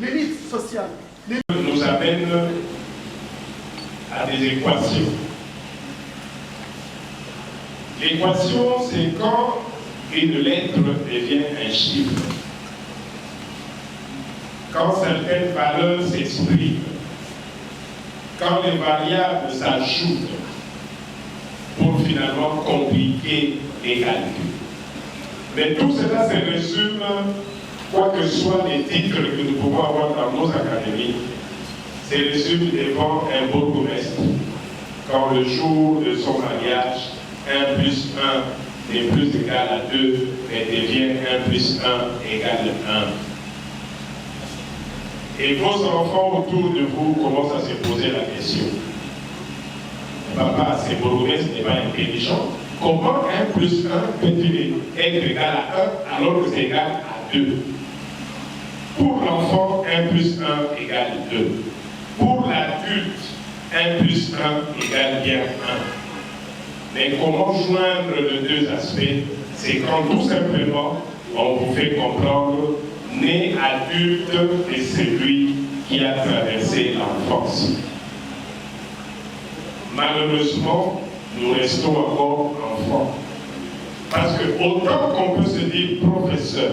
l'élite sociale. Nous amène à des équations. L'équation, c'est quand une lettre devient un chiffre. Quand certaines valeurs s'expriment. Quand les variables s'ajoutent pour finalement compliquer les calculs. Mais tout cela se résume, quoi que soient les titres que nous pouvons avoir dans nos académies, se résume devant un bourgmestre. Quand le jour de son mariage, 1 plus 1 n'est plus égal à 2, mais devient 1 plus 1 égale 1. Et vos enfants autour de vous commencent à se poser la question. Papa, ce bourgmestre n'est pas intelligent. Comment 1 plus 1 peut-il être égal à 1 alors que c'est égal à 2? Pour l'enfant, 1 plus 1 égale 2. Pour l'adulte, 1 plus 1 égale bien 1. Mais comment joindre les deux aspects? C'est quand tout simplement on vous fait comprendre né adulte et celui qui a traversé l'enfance. Malheureusement, nous restons encore enfants. Parce que autant qu'on peut se dire professeur,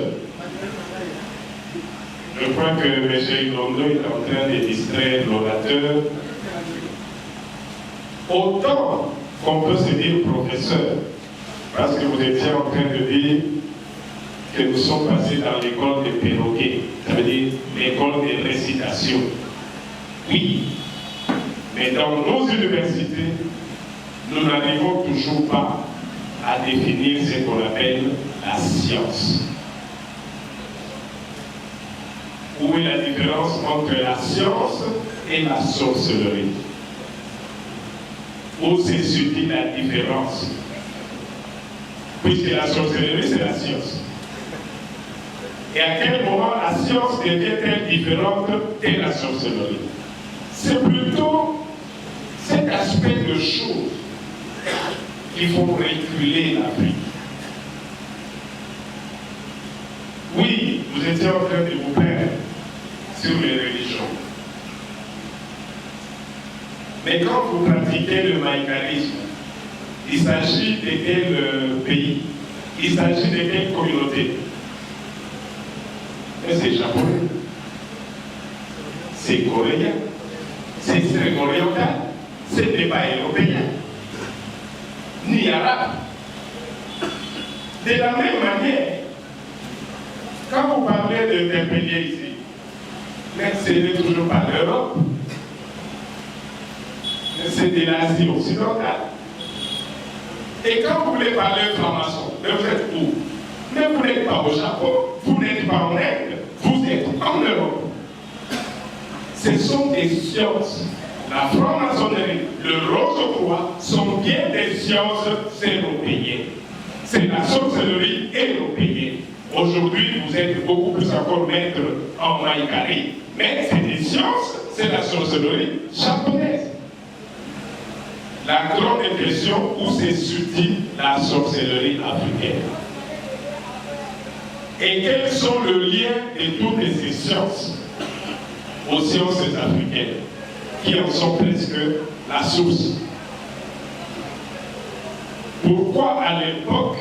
je crois que M. Inondo est en train de distraire l'orateur, autant qu'on peut se dire professeur, parce que vous étiez en train de dire que nous sommes passés dans l'école des perroquets, ça veut dire l'école des récitations. Oui, mais dans nos universités, nous n'arrivons toujours pas à définir ce qu'on appelle la science. Où est la différence entre la science et la sorcellerie? Où se situe la différence? Puisque la sorcellerie, c'est la science. Et à quel moment la science devient-elle différente de la sorcellerie? C'est plutôt cet aspect de choses qu'il faut reculer la vie. Oui, vous étiez en train de vous plaindre sur les religions. Mais quand vous pratiquez le maïkarisme, il s'agit de quel pays? Il s'agit de quelle communauté? C'est japonais, c'est coréen, c'est extrême-oriental, ce n'est pas européen, ni arabe. De la même manière, quand vous parlez de Tempélier ici, mais ce n'est toujours pas l'Europe, mais c'est de l'Asie occidentale. Et quand vous voulez parler franc-maçon, mais vous êtes où? Mais vous n'êtes pas au Japon, vous n'êtes pas en Inde, vous êtes en Europe. Ce sont des sciences. La franc-maçonnerie, le rose-croix sont bien des sciences européennes. C'est la sorcellerie européenne. Aujourd'hui, vous êtes beaucoup plus encore maître en maïkari, mais c'est des sciences, c'est la sorcellerie japonaise. La grande question où se situe la sorcellerie africaine. Et quels sont le lien de toutes ces sciences aux sciences africaines, qui en sont presque la source? Pourquoi à l'époque,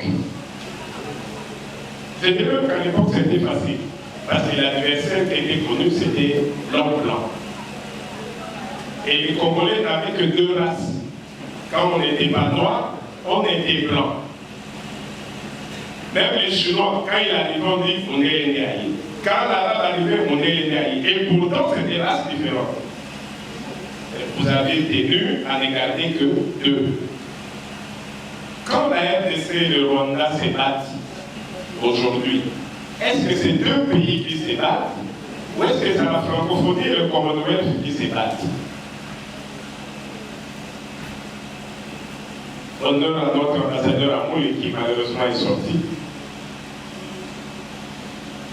je dirais qu'à l'époque c'était facile, parce que l'adversaire qui était connu c'était l'homme blanc. Et les Congolais n'avaient que deux races. Quand on n'était pas noir, on était blanc. Même les Chinois, quand ils arrivent, on dit on est les Néaïs. Quand l'Arabe arrivait, on est les Néaïs. Et pourtant, c'est des races différentes. Vous avez tenu à ne garder que deux. Quand la RDC et le Rwanda se battent aujourd'hui, est-ce que c'est deux pays qui se battent ou est-ce que c'est la francophonie et le Commonwealth qui se battent? Honneur à notre ambassadeur Amouli qui malheureusement est sorti.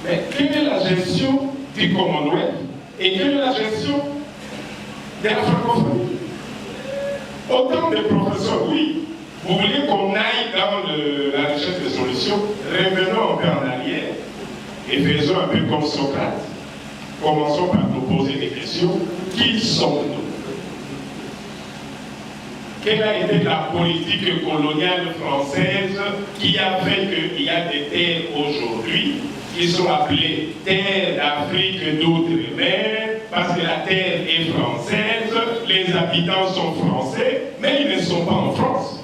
Mais quelle est la gestion du Commonwealth et quelle est la gestion de la francophonie? Autant de professeurs, oui. Vous voulez qu'on aille dans la recherche de solutions? Revenons un peu en arrière et faisons un peu comme Socrate. Commençons par nous poser des questions. Qui sommes-nous? Quelle a été la politique coloniale française qui a fait qu'il y a des terres aujourd'hui qui sont appelées terres d'Afrique d'outre-mer parce que la terre est française, les habitants sont français, mais ils ne sont pas en France.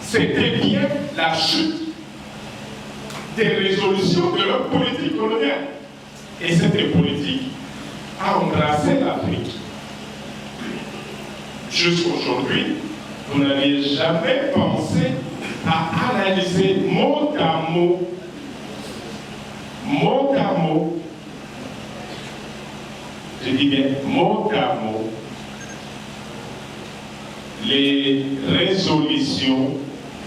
C'était bien la chute des résolutions de leur politique coloniale. Et cette politique a embrassé l'Afrique. Jusqu'aujourd'hui, vous n'aviez jamais pensé à analyser mot à mot, je dis bien mot à mot, les résolutions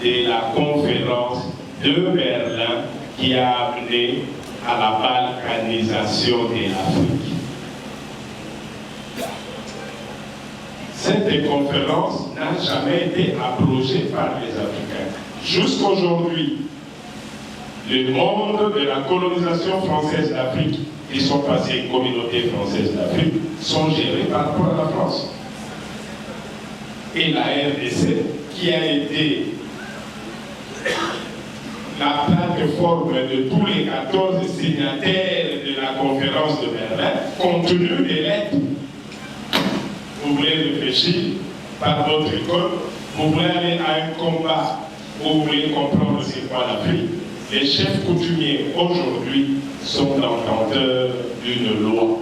de la conférence de Berlin qui a amené à la balkanisation de l'Afrique. Cette conférence n'a jamais été abrogée par les Africains. Jusqu'aujourd'hui, le monde de la colonisation française d'Afrique, qui sont passés communautés françaises d'Afrique, sont gérés par rapport à la France. Et la RDC, qui a été la plateforme de tous les 14 signataires de la conférence de Berlin, compte tenu des lettres. Vous voulez réfléchir par votre école, vous voulez aller à un combat, vous voulez comprendre c'est quoi l'Afrique. Les chefs coutumiers aujourd'hui sont entendeurs d'une loi.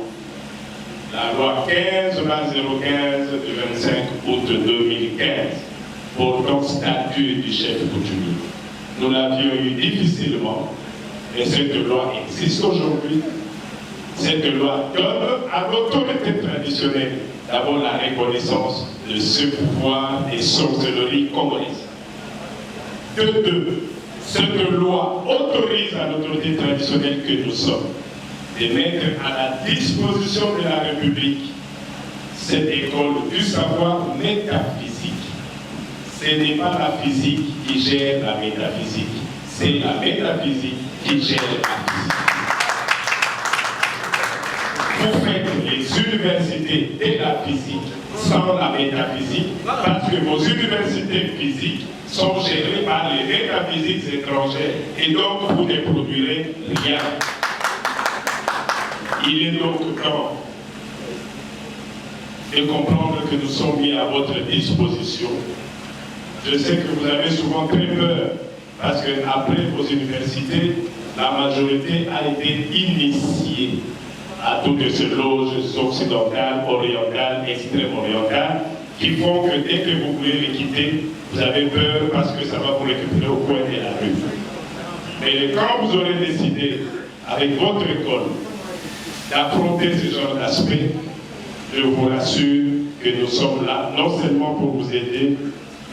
La loi 15-015 du 25 août 2015 portant statut du chef coutumier. Nous l'avions eu difficilement, et cette loi existe aujourd'hui. Cette loi donne à l'autorité traditionnelle d'abord la reconnaissance de ce pouvoir des sorcelleries congolaises. De deux, cette loi autorise à l'autorité traditionnelle que nous sommes de mettre à la disposition de la République cette école du savoir métaphysique. Ce n'est pas la physique qui gère la métaphysique, c'est la métaphysique qui gère la physique. Vous faites les universités de la physique sans la métaphysique parce que vos universités physiques sont gérées par les métaphysiques étrangères et donc vous ne produirez rien. Il est donc temps de comprendre que nous sommes mis à votre disposition. Je sais que vous avez souvent très peur parce qu'après vos universités, la majorité a été initiée à toutes ces loges occidentales, orientales, extrême-orientales, qui font que dès que vous voulez les quitter, vous avez peur parce que ça va vous récupérer au coin de la rue. Mais quand vous aurez décidé, avec votre école, d'affronter ce genre d'aspect, je vous rassure que nous sommes là, non seulement pour vous aider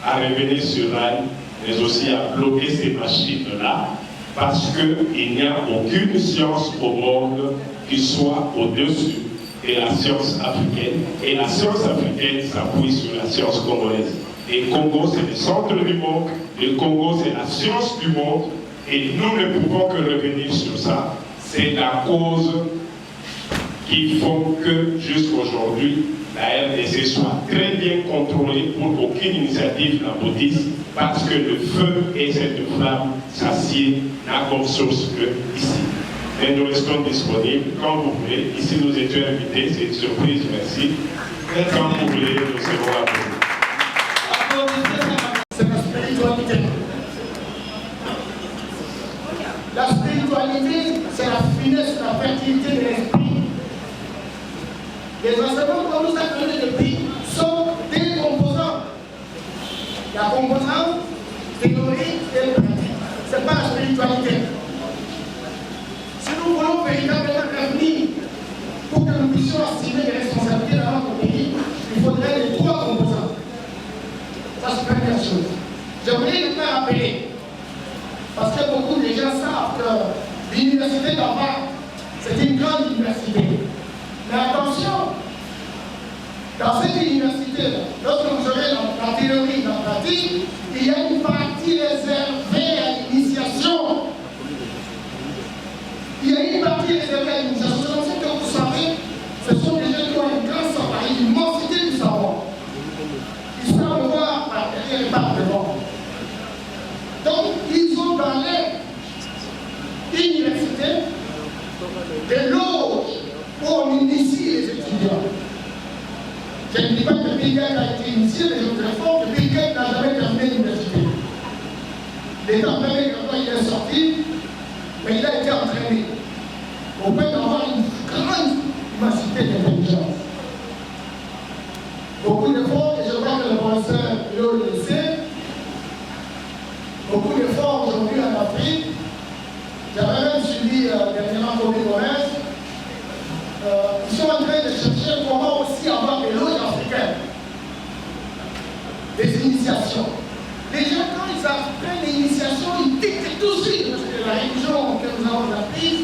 à revenir sur rail, mais aussi à bloquer ces machines-là, parce qu'il n'y a aucune science au monde qui soit au-dessus de la science africaine. Et la science africaine s'appuie sur la science congolaise. Et le Congo, c'est le centre du monde. Le Congo, c'est la science du monde. Et nous ne pouvons que revenir sur ça. C'est la cause qui font que jusqu'aujourd'hui, la RDC soit très bien contrôlée pour qu'aucune initiative n'aboutisse, parce que le feu et cette flamme s'assied n'a comme source que ici. Et nous restons disponibles quand vous voulez. Ici, nous étions invités, c'est une surprise, merci. Et quand vous voulez, nous serons à vous. C'est la spiritualité. La spiritualité, c'est la finesse, la fertilité de l'esprit. Les enseignements qu'on nous a donnés depuis sont des composants. La composante théorique et pratique. Ce n'est pas la spiritualité. Si nous voulons véritablement revenir pour que nous puissions assumer les responsabilités dans notre pays, il faudrait les trois composants. Ça, c'est la première chose. J'aimerais le faire rappeler, parce que beaucoup de gens savent que l'université d'Harvard, c'est une grande université. Mais attention, dans cette université-là, lorsque vous aurez la théorie, la pratique, il y a une partie réservée à l'initiation. Il y a une partie réservée à l'initiation. C'est comme ça que vous savez, ce sont des gens qui ont un grand savoir, une immensité du savoir. Ils savent voir par derrière et par devant. Donc, ils ont dans leur université des loges où on initie les étudiants. Je ne dis pas que Bill Gates a été initié, mais je vous informe que Bill Gates n'a jamais terminé l'université. L'État premier quand il est sorti, mais il a été entraîné au point d'avoir une grande immensité d'intelligence. Beaucoup d'efforts, et je crois que le professeur le sait, beaucoup d'efforts aujourd'hui en Afrique. J'avais même suivi dernièrement Kobe Gomez. Ils sont en train de chercher comment aussi avoir des loges africaines, des initiations. Les gens, quand ils apprennent l'initiation, ils dictent tout de suite, parce que la religion que nous avons apprise,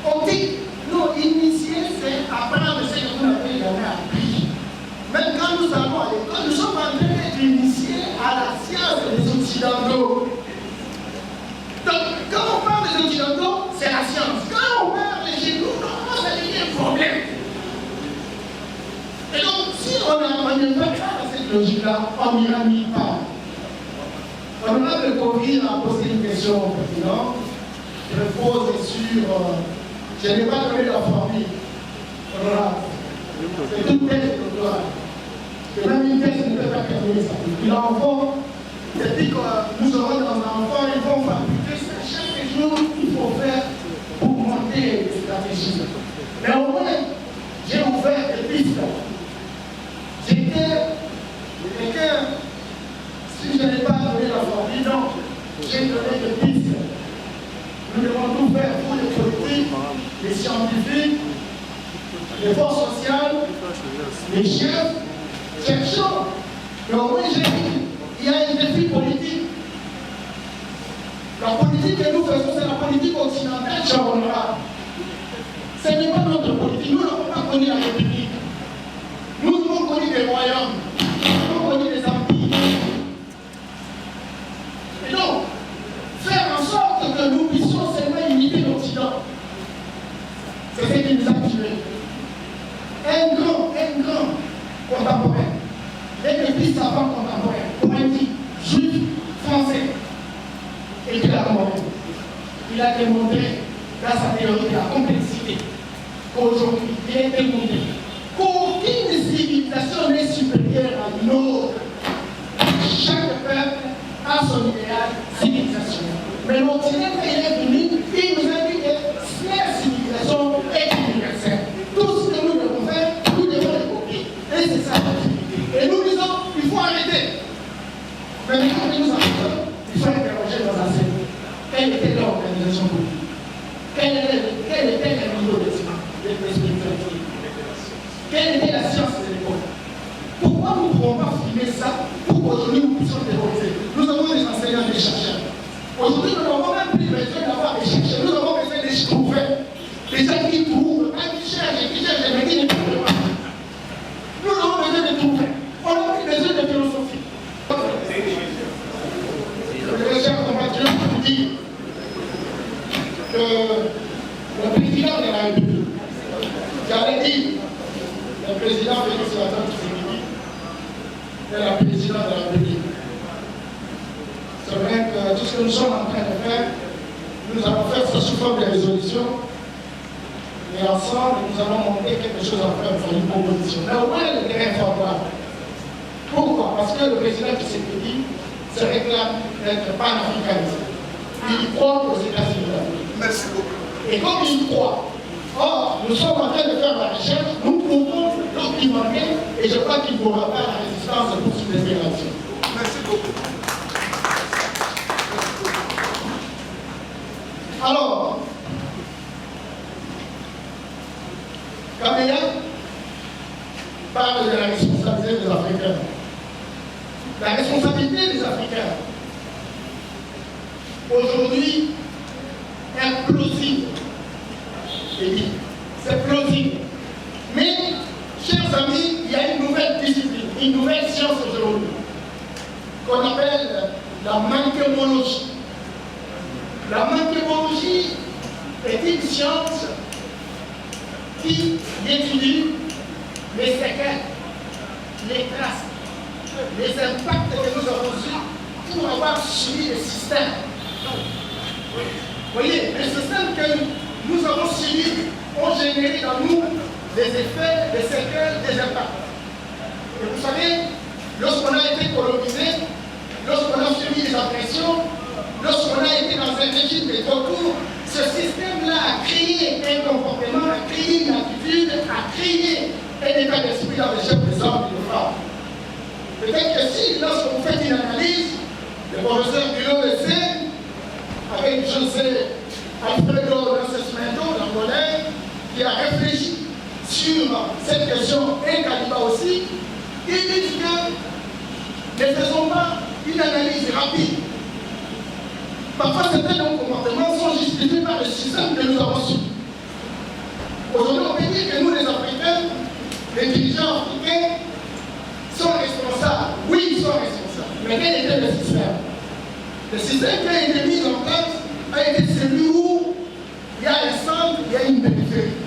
on dit, non, initier, c'est apprendre ce que vous n'avez jamais appris. Même quand nous allons à l'école, nous sommes en train d'être initiés à la science des Occidentaux. Donc, quand on parle des Occidentaux, c'est la science. Quand on parle des Génous, ça devient un problème. Et donc, si on ne va pas dans cette logique-là, on n'ira nulle part. Honorable Covid a posé une question pertinente. Je me pose sur. Je n'ai pas donné la famille. C'est une thèse doctorale. Et même une thèse ne peut pas terminer ça. Et l'enfant, depuis que nous aurons dans un enfant, ils vont fabriquer ça. Chaque jour, il faut faire pour monter les stratégies. Mais au moins, j'ai ouvert des pistes. Si je n'ai pas donné la formule, non, j'ai donné des pistes. Nous devons tout faire pour les politiques, les scientifiques, les forces sociales, les chefs, chercheurs. Mais au moins, j'ai dit, il y a un défi politique. La politique que nous faisons, c'est la politique occidentale, cher honorable. Ce n'est pas notre politique. Nous n'avons pas connu la République. Nous avons connu des royaumes. Nous avons connu des empires. Et donc, faire en sorte que nous puissions seulement imiter l'Occident, c'est ce qui nous a tués. Un grand contemporain, l'un des plus savants contemporains, poétique, juif, français, Edgar Morin. Il a démontré, dans sa théorie de la complexité, qu'aujourd'hui, il est démontré qu'aucune civilisation n'est supérieure à une autre. Chaque peuple a son idéal civilisationnel. Mais l'Occident, quand il est venu, il nous a dit que la civilisation est universelle. Tout ce que nous devons faire, nous devons le copier. Et c'est ça l'activité. Et nous disons, il faut arrêter. Mais quand nous arrêtons, il faut interroger nos ancêtres. Quelle était l'organisation politique? Quel était le niveau de spiritualité? Quelle était la science de l'époque? Pourquoi nous ne pouvons pas filmer ça pour qu'aujourd'hui nous puissions terroriser? Nous avons des enseignants des chercheurs. Aujourd'hui, nous n'avons même plus besoin d'avoir des chercheurs. Nous avons besoin des trouveurs. Des gens qui trouvent, pas qui cherchent, mais qui ne trouvent pas. Nous avons besoin de trouver. On n'a plus besoin de philosophie. Le cher compatriote vous dit que le président de la République, j'avais dit, le président Félix Antoine Tshisekedi est la présidente de la République. C'est vrai que tout ce que nous sommes en train de faire, nous allons faire ça sous forme de résolution. Et ensemble, nous allons monter quelque chose à faire pour une proposition. Mais où est le terrain favorable? Pourquoi? Parce que le président Tshisekedi se réclame d'être panafricaniste. Il croit aux États-Unis d'Afrique. Merci beaucoup. Et comme il croit, or, nous sommes en train de faire la recherche, nous pouvons documenter, et je crois qu'il n'y aura pas la résistance pour cette libération. Merci beaucoup. Alors, Kabila parle de la responsabilité des Africains. La responsabilité des Africains, aujourd'hui, est plausible. C'est plausible. Mais, chers amis, il y a une nouvelle discipline, une nouvelle science aujourd'hui, qu'on appelle la manquémologie. La manquémologie est une science qui étudie les séquelles, les traces, les impacts que nous avons eus pour avoir suivi le système. Vous voyez, les systèmes que nous avons suivis ont généré dans nous des effets, des séquelles, des impacts. Et vous savez, lorsqu'on a été colonisé, lorsqu'on a subi des agressions, lorsqu'on a été dans un régime de recours, ce système-là a créé un comportement, a créé une attitude, a créé un état d'esprit dans les jeunes des hommes et des femmes. Peut-être que si, lorsque vous faites une analyse, le professeur Guillaume le sait, avec José Alfredo Nascimento, l'Angolais, qui a réfléchi sur cette question, et Kaliba aussi, ils disent que ne faisons pas une analyse rapide. Parfois, certains comportements sont justifiés par le système que nous avons subi. Aujourd'hui, on peut dire que nous, les Africains, les dirigeants africains, sont responsables. Oui, ils sont responsables. Mais quel était le système? Le système qui a été mis en place a été celui où il y a un centre, il y a une périphérie.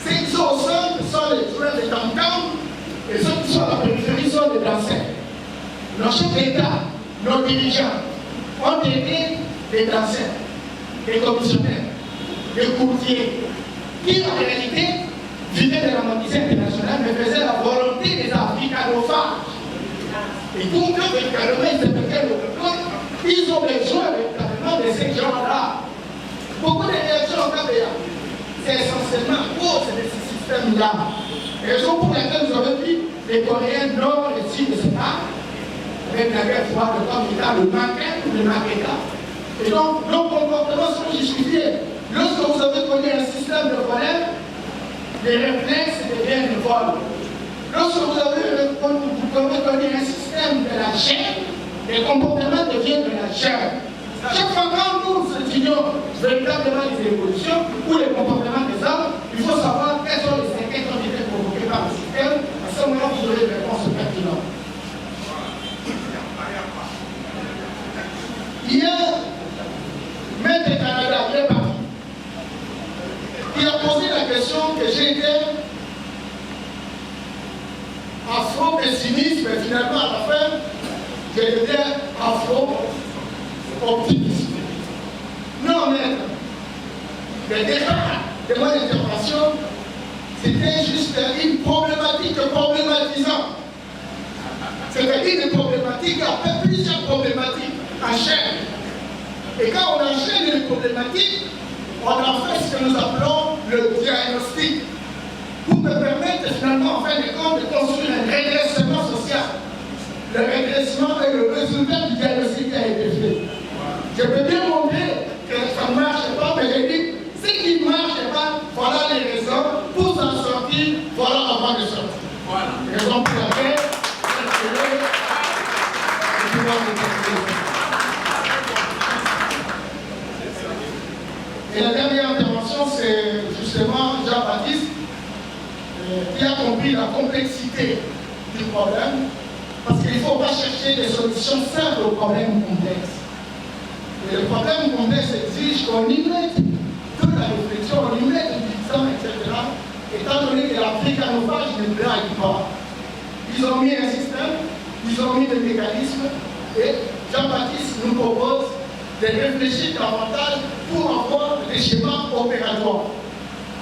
Ceux qui sont au centre sont les joueurs de tam-tam, et ceux qui sont à la périphérie sont les danseurs. Nos chefs d'État, nos dirigeants, ont été des danseurs, des commissionnaires, des courtiers, qui en réalité vivaient de la monétisation internationale, mais faisaient la volonté des africanophages. Et donc, véritablement, ils étaient ils ont besoin véritablement de ces gens-là. Beaucoup d'élections au KBA, c'est essentiellement à cause de ce système-là. Raison pour laquelle nous avons dit les Coréens nord et sud de cet art, avec la guerre froide, comme il y a le Maquet ou le Maqueta. Et donc, nos comportements sont justifiés. Lorsque vous avez connu un système de problème, les réflexes deviennent le vol. Lorsque vous avez connu un système de la chair, les comportements deviennent de la chair. Chaque fois quand nous étudions véritablement les évolutions ou les comportements des hommes, il faut savoir quels sont les effets qui ont été provoqués par le système. À ce moment, vous aurez des réponses pertinentes. Hier, Maître Canada est parti. Il a posé la question que j'ai été afro-pessimiste, mais finalement à la fin, j'ai été afro-optimiste. Non, Maître, le départ de mon intervention, c'était juste une problématique problématisante. C'est-à-dire une problématique après plusieurs problématiques enchaînent. Et quand on enchaîne les problématiques, on en fait ce que nous appelons le diagnostic, pour me permettre finalement, en fin de compte, de construire un redressement social. Le redressement est le résultat du diagnostic qui a été fait. Je peux bien montrer que ça ne marche pas, mais j'ai dit, ce qui ne marche pas, voilà les raisons, pour s'en sortir, voilà avant de sortir. Voilà. Raison pour laquelle, Et la dernière intervention, c'est justement Jean-Baptiste qui a compris la complexité du problème, parce qu'il ne faut pas chercher des solutions simples aux problèmes complexes. Et le problème complexe exige qu'on y mette toute la réflexion, on y mette du temps, etc. Étant donné que l'africanophage ne blague pas. Ils ont mis un système, ils ont mis des mécanismes, et Jean-Baptiste nous propose de réfléchir davantage pour avoir des schémas opératoires.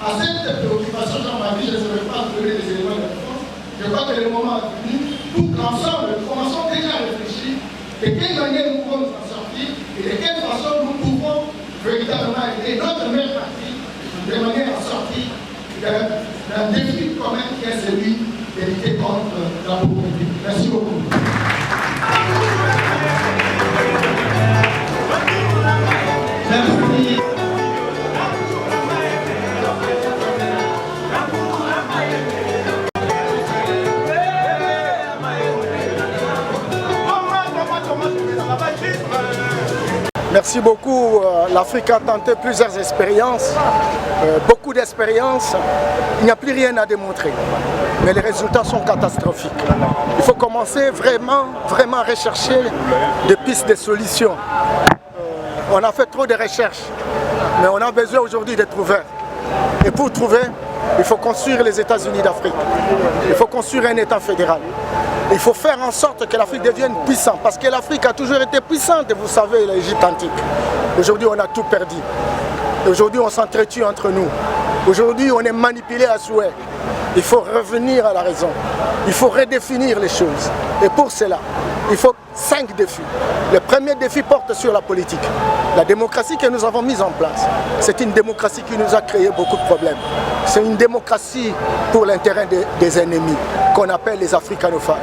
À cette préoccupation, Jean-Baptiste, je ne saurais pas vous donner des éléments de réponse. Je crois que le moment est venu pour qu'ensemble, nous commençons déjà à réfléchir de quelle manière nous pouvons nous en sortir et de quelle façon nous pouvons véritablement aider notre mère partie de manière à sortir d'un défi commun qui est celui de lutter contre la pauvreté. Merci beaucoup. Merci. Merci beaucoup. L'Afrique a tenté plusieurs expériences, beaucoup d'expériences. Il n'y a plus rien à démontrer. Mais les résultats sont catastrophiques. Il faut commencer vraiment à rechercher des pistes de solutions. On a fait trop de recherches, mais on a besoin aujourd'hui de trouver. Et pour trouver, il faut construire les États-Unis d'Afrique. Il faut construire un État fédéral. Il faut faire en sorte que l'Afrique devienne puissante, parce que l'Afrique a toujours été puissante, vous savez, l'Égypte antique. Aujourd'hui, on a tout perdu. Aujourd'hui, on s'entretue entre nous. Aujourd'hui, on est manipulé à souhait. Il faut revenir à la raison. Il faut redéfinir les choses. Et pour cela, il faut 5 défis. Le premier défi porte sur la politique. La démocratie que nous avons mise en place, c'est une démocratie qui nous a créé beaucoup de problèmes. C'est une démocratie pour l'intérêt des ennemis, qu'on appelle les africanophages.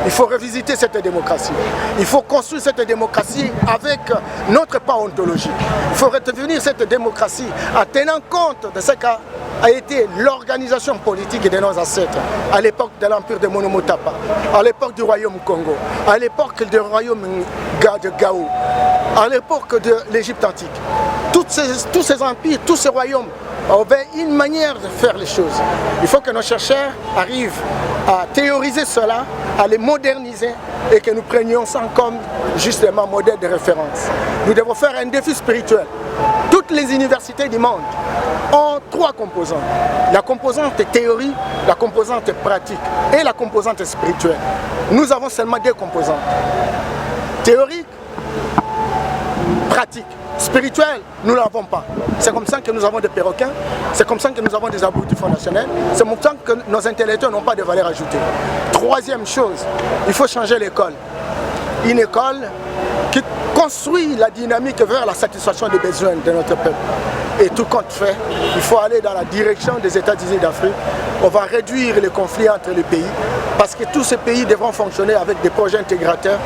Il faut revisiter cette démocratie. Il faut construire cette démocratie avec notre pas ontologique. Il faut redevenir cette démocratie en tenant compte de ce qu'a été l'organisation politique de nos ancêtres à l'époque de l'empire de Monomotapa, à l'époque du royaume Congo, à l'époque du royaume de Gao, à l'époque de l'Égypte antique. Tous ces empires, tous ces royaumes avaient une manière de faire les choses. Il faut que nos chercheurs arrivent à théoriser cela, à les moderniser et que nous prenions ça comme justement modèle de référence. Nous devons faire un défi spirituel. Toutes les universités du monde ont 3 composantes. La composante théorie, la composante pratique et la composante spirituelle. Nous avons seulement 2 composantes. Théorique, pratique. Spirituel, nous ne l'avons pas. C'est comme ça que nous avons des perroquins, c'est comme ça que nous avons des abrutis fondationnels, c'est comme ça que nos intellectuels n'ont pas de valeur ajoutée. Troisième chose, il faut changer l'école. Une école qui construit la dynamique vers la satisfaction des besoins de notre peuple. Et tout compte fait, il faut aller dans la direction des États-Unis d'Afrique. On va réduire les conflits entre les pays parce que tous ces pays devront fonctionner avec des projets intégrateurs,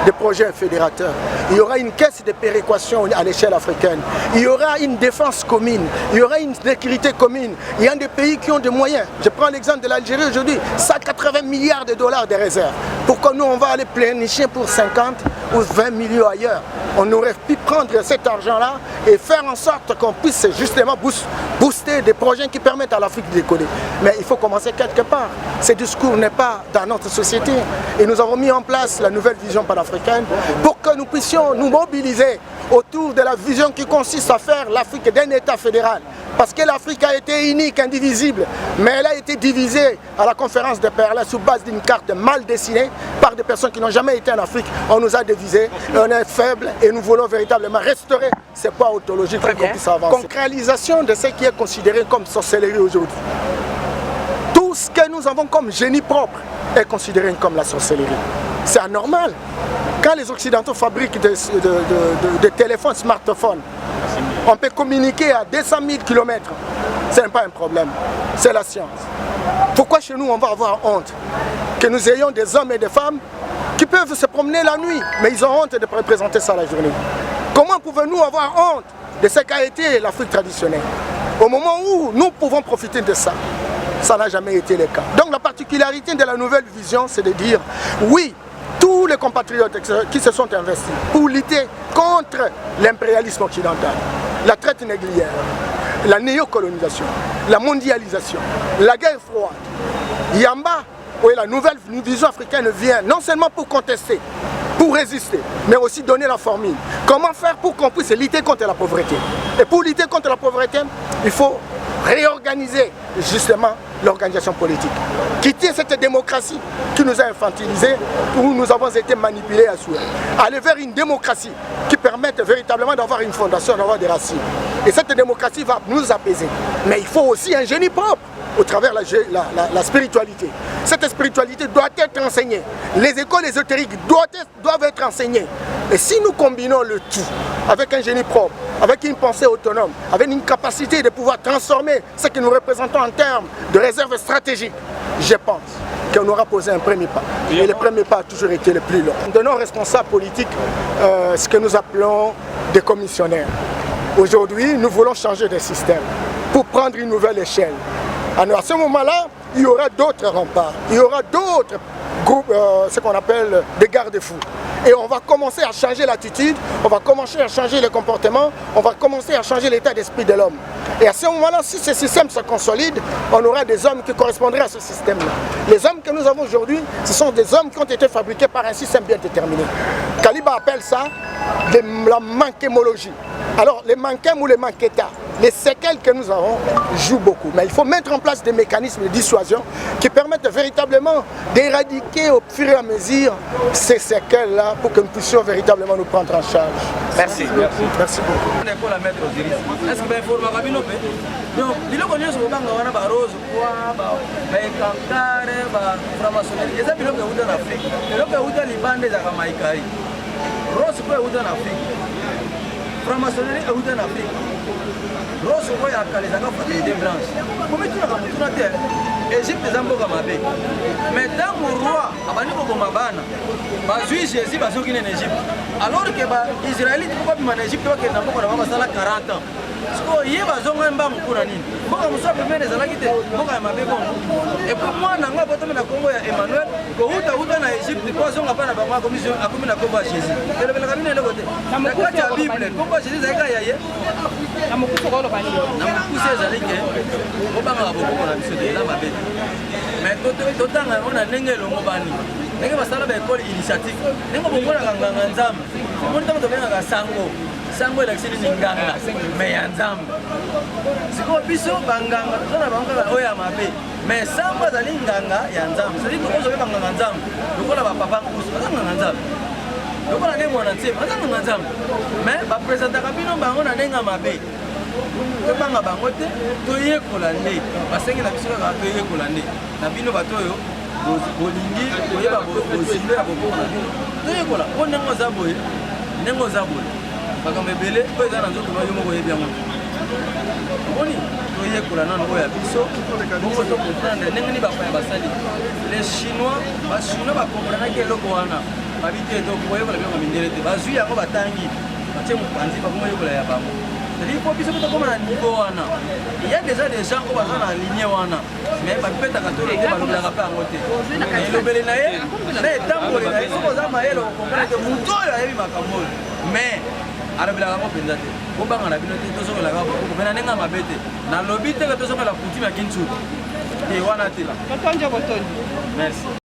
des projets fédérateurs. Il y aura une caisse de péréquation à l'échelle africaine. Il y aura une défense commune. Il y aura une sécurité commune. Il y a des pays qui ont des moyens. Je prends l'exemple de l'Algérie aujourd'hui, 180 milliards de dollars de réserves. Pourquoi nous on va aller plénicher pour 50 ou 20 millions ailleurs? On aurait pu prendre cet argent-là et faire en sorte qu'on puisse justement booster des projets qui permettent à l'Afrique de décoller. Mais il faut commencer quelque part. Ce discours n'est pas dans notre société. Et nous avons mis en place la nouvelle vision panafricaine pour que nous puissions nous mobiliser autour de la vision qui consiste à faire l'Afrique d'un État fédéral. Parce que l'Afrique a été unique, indivisible, mais elle a été divisée à la conférence de Berlin sous base d'une carte mal dessinée par des personnes qui n'ont jamais été en Afrique. On nous a divisés, on est faibles et nous voulons véritablement restaurer ces poids ontologiques pour qu'on puisse avancer. Concrétisation de ce qui est considéré comme sorcellerie aujourd'hui. Tout ce que nous avons comme génie propre est considéré comme la sorcellerie. C'est anormal. Quand les Occidentaux fabriquent des téléphones, smartphones, on peut communiquer à 200 000 km. Ce n'est pas un problème, c'est la science. Pourquoi chez nous on va avoir honte que nous ayons des hommes et des femmes qui peuvent se promener la nuit, mais ils ont honte de représenter ça la journée? Comment pouvons-nous avoir honte de ce qu'a été l'Afrique traditionnelle au moment où nous pouvons profiter de ça? Ça n'a jamais été le cas. Donc la particularité de la nouvelle vision, c'est de dire oui, tous les compatriotes qui se sont investis pour lutter contre l'impérialisme occidental, la traite négrière, la néocolonisation, la mondialisation, la guerre froide. Yamba, oui, la nouvelle vision africaine vient non seulement pour contester, pour résister, mais aussi donner la formule. Comment faire pour qu'on puisse lutter contre la pauvreté? Et pour lutter contre la pauvreté, il faut réorganiser justement l'organisation politique. Quitter cette démocratie qui nous a infantilisés, où nous avons été manipulés à souhait. Aller vers une démocratie qui permette véritablement d'avoir une fondation, d'avoir des racines. Et cette démocratie va nous apaiser. Mais il faut aussi un génie propre au travers la spiritualité. Cette spiritualité doit être enseignée. Les écoles ésotériques doivent être enseignées. Et si nous combinons le tout avec un génie propre, avec une pensée autonome, avec une capacité de pouvoir transformer ce que nous représentons en termes de réserve stratégique, je pense qu'on aura posé un premier pas. Et le premier pas a toujours été le plus long. De nos responsables politiques, ce que nous appelons des commissionnaires. Aujourd'hui, nous voulons changer de système pour prendre une nouvelle échelle. Alors à ce moment-là, il y aura d'autres remparts, il y aura d'autres groupes, ce qu'on appelle des garde-fous. Et on va commencer à changer l'attitude, on va commencer à changer les comportements, on va commencer à changer l'état d'esprit de l'homme. Et à ce moment-là, si ce système se consolide, on aura des hommes qui correspondraient à ce système-là. Les hommes que nous avons aujourd'hui, ce sont des hommes qui ont été fabriqués par un système bien déterminé. Kaliba appelle ça la manquémologie. Alors les manquèmes ou les manquetas, les séquelles que nous avons jouent beaucoup. Mais il faut mettre en place des mécanismes de dissuasion qui permettent véritablement d'éradiquer au fur et à mesure ces séquelles-là pour que nous puissions véritablement nous prendre en charge. Merci. Merci beaucoup. Franc-maçonnerie est en Afrique. Rose Boy a calé la des blanches. Comment tu l'as montré? Égypte est un peu comme Abé. Mais dans mon roi, à Bani Bokomabana, Jésus va sortir en Égypte. Alors que les Israélites ne peuvent pas en Égypte, parce qu'ils n'ont pas 40 ans. Parce qu'il y a des gens qui ont été et pour moi, je suis Congo Emmanuel, je suis en Égypte, je suis en Congo à Jésus. Je suis en Bible, Congo Jésus, je suis mais tout on a n'engagé le mobani. N'engagé pas ça la école initiative. N'engagé pas beaucoup la ganzam. On t'a donné un sango. Sango est l'excellent nganga, mais yanzam. C'est quoi biso banganga? On a banganga oya mabe. Mais sango zali nganga yanzam. C'est-à-dire que on se fait banganga yanzam. Donc on a papa kus, banganga yanzam. Donc on a des mois d'antier, banganga yanzam. Mais ba présenter kabino bango na nenga mabe. Tobanga bango te toyekola nde basengi na biso kaka toyekola nde na bino bato oyo bolingi koyeba bozimbe ya bokola toyekola mpo ndenge oza boye ndenge oza boye makambo ebele oyo eza na nzoto na yo moko oyebi yango omoni toyekola nano oyo ya biso bongo tokomprendre ndenge nini bapaya basali les chinois bakomprenaki eloko wana babi te tokoyekola biloko mindele te bazwi yango batangi batie mopanzi bakomoyekola ya bango. Il faut que comme un niveau. Il y a déjà des gens qui sont en ligne, mais ils peuvent être en côté. Et le Bélénaï, mais tant que les gens sont en maïs, on comprend que Mouto a eu ma camole. Mais, à la blague, on peut dire que on a la gamme, on a un mabete. Dans le but, on a la coutume à Kinsu. Et on a été là. Merci.